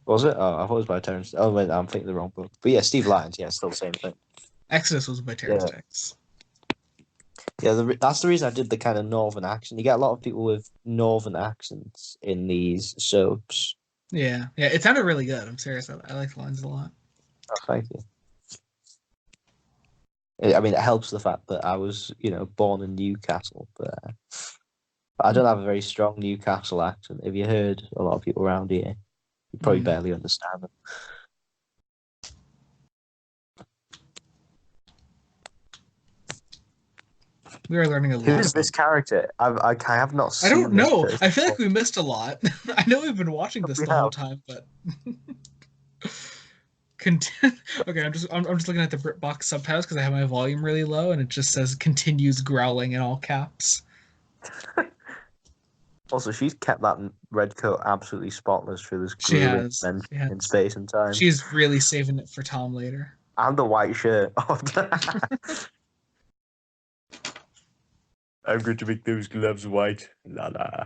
Was it? Oh, I thought it was by Terrence. Oh, wait, I'm thinking the wrong book. But yeah, Steve Lyons, yeah, still the same thing. Exodus was by Terrence Yeah, Dicks. yeah. That's the reason I did the kind of northern accent. You get a lot of people with northern accents in these soaps. Yeah, yeah, it sounded really good. I'm serious. I like the lines a lot. Oh, thank you. I mean, it helps the fact that I was, born in Newcastle, but I don't have a very strong Newcastle accent. If you heard a lot of people around here, you probably Mm. barely understand them. We are learning a Who lot is about. this character? I have not I don't seen this know. person I feel like before. we missed a lot. I know we've been watching this We the whole have. time, but okay, I'm just looking at the BritBox subtitles because I have my volume really low and it just says continues growling in all caps. Also, she's kept that red coat absolutely spotless through this She grueling has. adventure She in has. space and time. She's really saving it for Tom later. And the white shirt. I'm going to make those gloves white. La la.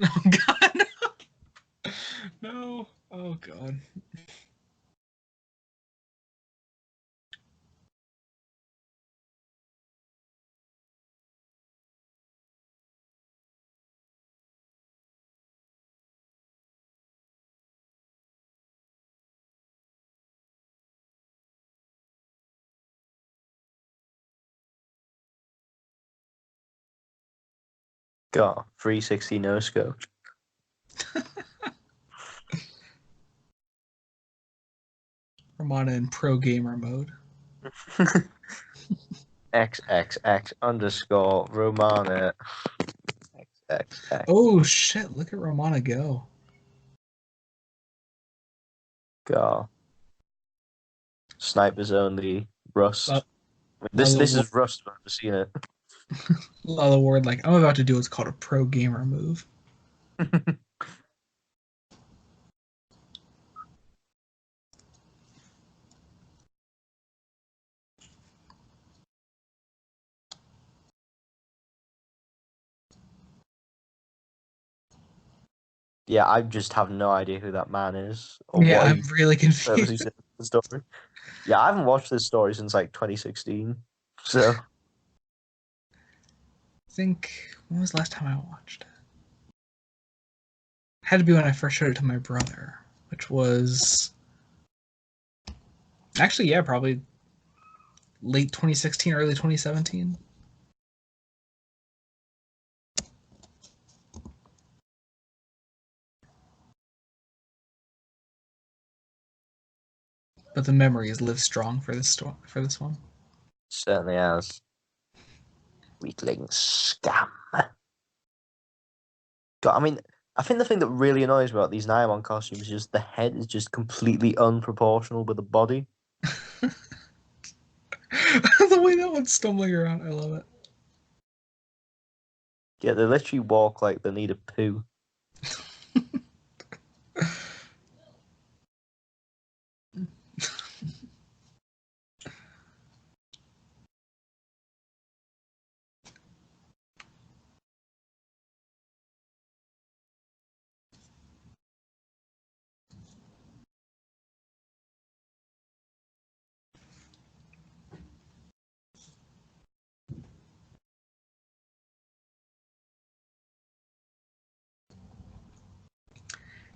Oh God, no. Oh God. Got 360 no scope. Ramona in pro gamer mode. XXX underscore Romana. XXX. Oh shit! Look at Ramona go. Got snipers only. Rust. Love, I mean, love this the is Rust. I've never seen it. love the word like I'm about to do what's called a pro gamer move. Yeah, I just have no idea who that man is or Yeah, what I'm he really purposely confused. said in the story. Yeah, I haven't watched this story since like 2016. So I think when was the last time I watched it? Had to be when I first showed it to my brother, which was actually yeah, probably late 2016, early 2017. But the memories live strong for for this one. certainly has. Weakling scam. God, I mean, I think the thing that really annoys me about these Nimon costumes is just the head is just completely unproportional with the body. The way that one's stumbling around, I love it. Yeah, they literally walk like they need a poo.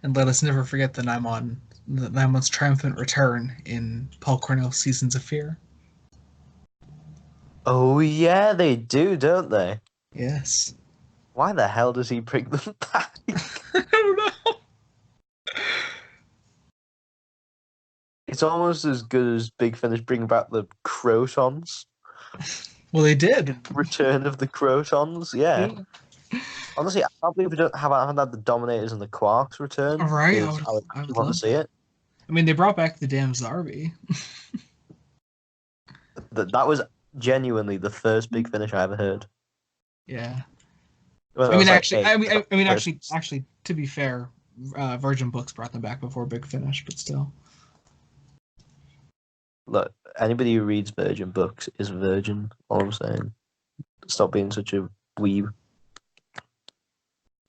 And let us never forget the Nimon's triumphant return in Paul Cornell's Seasons of Fear. Oh yeah, they do, don't they? Yes. Why the hell does he bring them back? I don't know. It's almost as good as Big Finish bringing back the Crotons Well, they did. in Return of the Crotons. Yeah, Yeah. honestly, I can't believe we haven't had the Dominators and the Quarks All return right, because I would I actually would want to love see that. it. I mean, they brought back the damn Zarbi. That was genuinely the first Big Finish I ever heard. Yeah. When I I mean, was like actually, eight, I got Christmas. actually, to be fair, Virgin Books brought them back before Big Finish, but still. Look, anybody who reads Virgin books is a virgin. All I'm saying. Stop being such a weeb.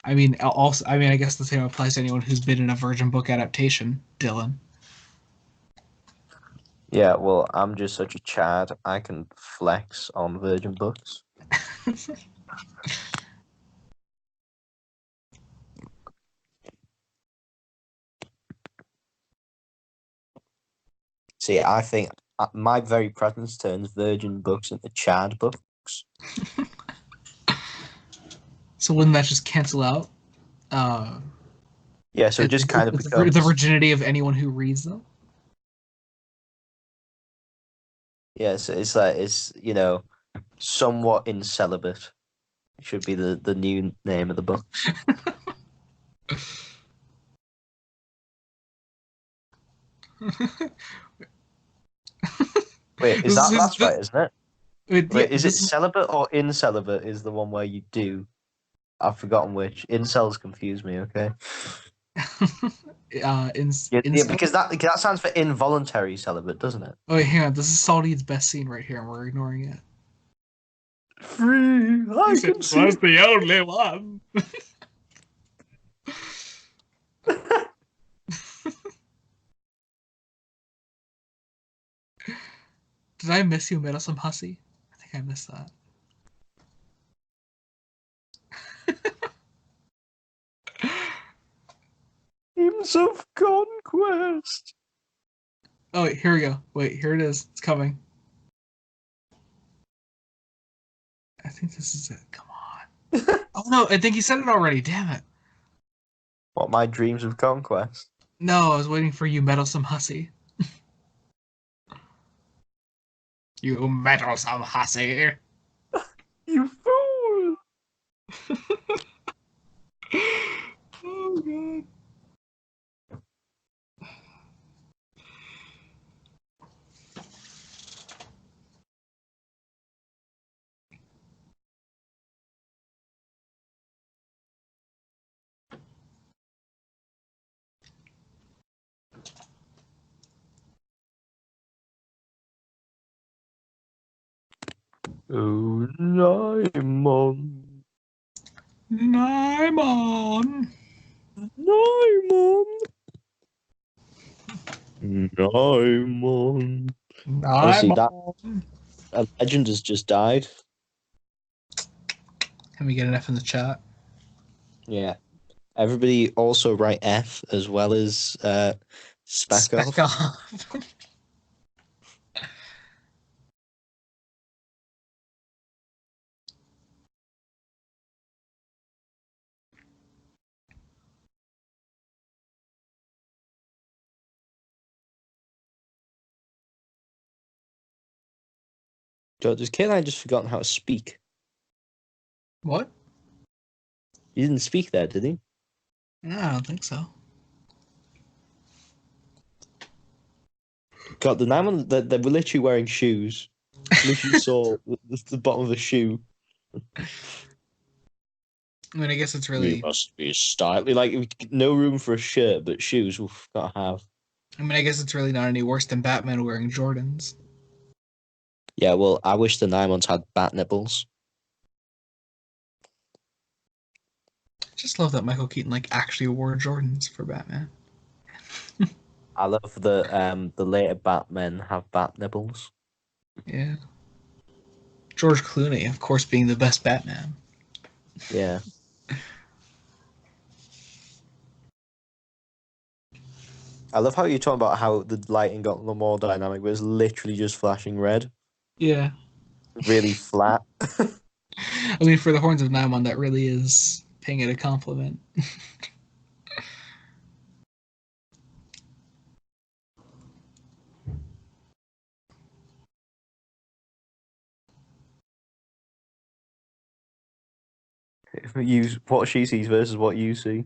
I mean, also, I mean, I guess the same applies to anyone who's been in a Virgin Book adaptation, Dylan. Yeah, well, I'm just such a Chad. I can flex on Virgin books. See, I think my very presence turns Virgin books into Chad books. So wouldn't that just cancel out uh, Yeah, so it just kind of the becomes virginity of anyone who reads them? yeah. So it's like it's somewhat in celibate should be the new name of the books. Wait, is This that is that's right, isn't it? yeah. Wait, is it celibate or incelibate? Is the one where you do? I've forgotten which. Incels confuse me. Okay. Yeah, Incel. because that stands for involuntary celibate, doesn't it? Oh wait, hang on. This is Salid's best scene right here, and we're ignoring it. Free, He I said, can see. "Was the only one." Did I miss you, Meddlesome Hussy? I think I missed that. Hymns of conquest. Oh wait, here we go. Wait, here it is. It's coming. I think this is it. Come on. Oh no, I think he said it already. Damn it. What my dreams of conquest? No, I was waiting for you, Meddlesome Hussy. You Meddlesome Hussy. You fool! Oh god. Oh, Nimon. Nimon. Nimon. Nimon. Honestly, I'm that on. a legend has just died. Can we get an F in the chat? Yeah. Everybody also write F as well as spec Spec off. off. Does K9 just forgotten how to speak? What? He didn't speak there, did he? No, I don't think so. God, the Naimon, they were literally wearing shoes. Literally saw the bottom of a shoe. I mean, I guess it's You really. must be stylish. Like, no room for a shirt, but shoes we've got to have. I mean, I guess it's really not any worse than Batman wearing Jordans. Yeah, well, I wish the Naimons had bat nipples. I just love that Michael Keaton like actually wore Jordans for Batman. I love the later Batmen have bat nipples. Yeah. George Clooney, of course, being the best Batman. Yeah. I love how you talk about how the lighting got more dynamic, but it's literally just flashing red. Yeah. Really flat. I mean, for the Horns of Nimon, that really is paying it a compliment. You what she sees versus what you see.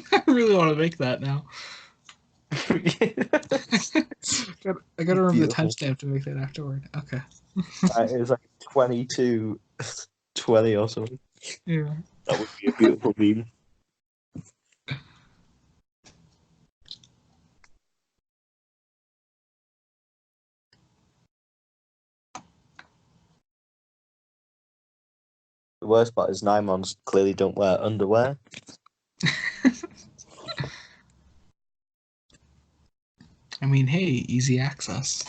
I really want to make that now. I gotta remember the Beautiful. timestamp to make that afterward. Okay. It was like 22:20 or something. Yeah. That would be a beautiful meme. The worst part is Nimons clearly don't wear underwear. I mean, hey, easy access.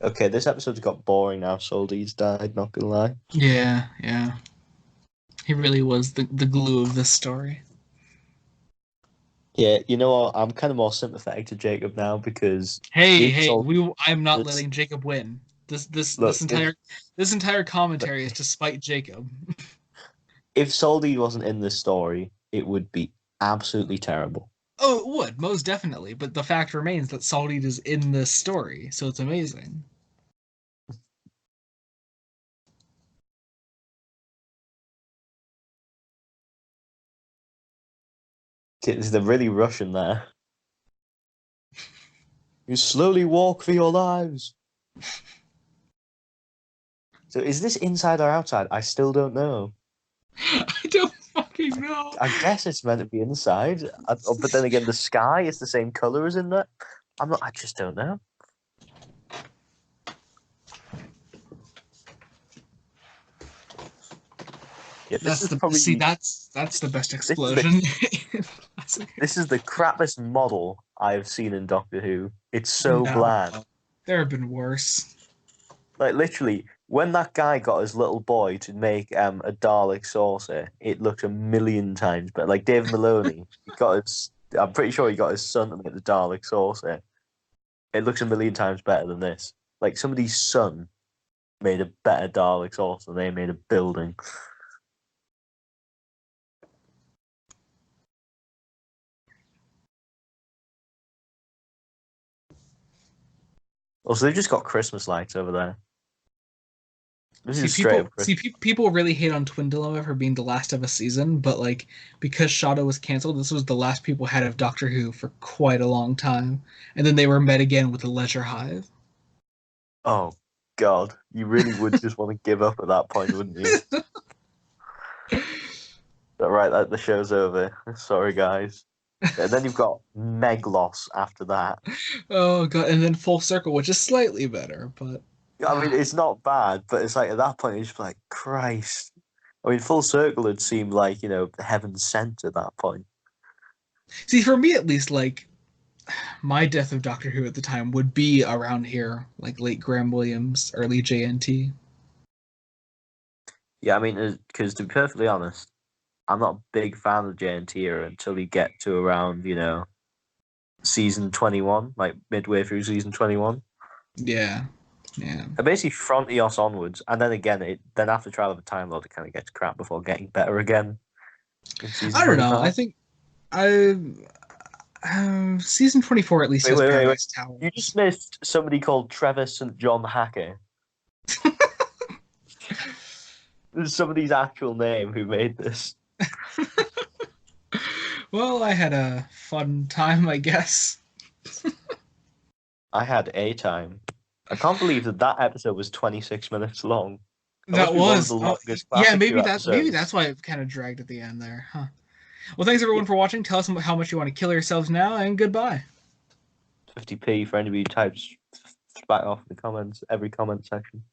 Okay, this episode's got boring now. Soldy's died, not gonna lie. Yeah, yeah. He really was the glue of this story. Yeah, you know what? I'm kind of more sympathetic to Jacob now because Hey, if hey, Soldy, I'm not this, letting Jacob win. look, This entire commentary is to spite Jacob. if Soldy wasn't in this story, it would be absolutely terrible. Oh, it would, most definitely, but the fact remains that Salty is in this story, so it's amazing. They're really rushing there. You slowly walk for your lives. So is this inside or outside? I still don't know. I don't fucking know. I guess it's meant to be inside, but then again, the sky is the same color as in that. I'm not. I just don't know. Yeah, this is probably That's the best this is the explosion. this is the crappiest model I've seen in Doctor Who. It's so No, bland. there have been worse. Like literally, when that guy got his little boy to make a Dalek saucer, it looked a million times better. Like Dave Maloney, he got his. I'm pretty sure he got his son to make the Dalek saucer. It looks a million times better than this. Like somebody's son made a better Dalek saucer than they made a building. Also, they've just got Christmas lights over there. This See, is straight up Chris. people really hate on Twin Dilemma for being the last of a season, but like because Shadow was canceled, this was the last people had of Doctor Who for quite a long time, and then they were met again with the Leisure Hive. Oh God, you really would just want to give up at that point, wouldn't you? But right, the show's over. Sorry, guys. And then you've got Meg Loss after that. Oh god, and then Full Circle, which is slightly better, but I mean, it's not bad, but it's like at that point, it's just like Christ. I mean, Full Circle had seemed like heaven sent at that point. see, for me at least, like my death of Doctor Who at the time would be around here, like late Graham Williams, early JNT. Yeah, I mean, because to be perfectly honest, I'm not a big fan of JNT era until you get to around season 21, like midway through season 21. Yeah, yeah. And basically Frontios onwards, and then again, then after Trial of a Time Lord, it kind of gets crap before getting better again in season I don't know. 25. I think I season 24 at least Wait, has wait, wait, wait. Paradise You just Towers. missed somebody called Trevor St. John Hacker. There's somebody's actual name who made this. Well, I had a fun time, I guess. I had a time. I can't believe that episode was 26 minutes long. That must That be one of was the oh longest yeah, Classic Who maybe episodes. that's why it kind of dragged at the end there, huh? Well, thanks Yeah, everyone for watching. Tell us how much you want to kill yourselves now, and goodbye. 50p for anybody who types back off in the comments, every comment section.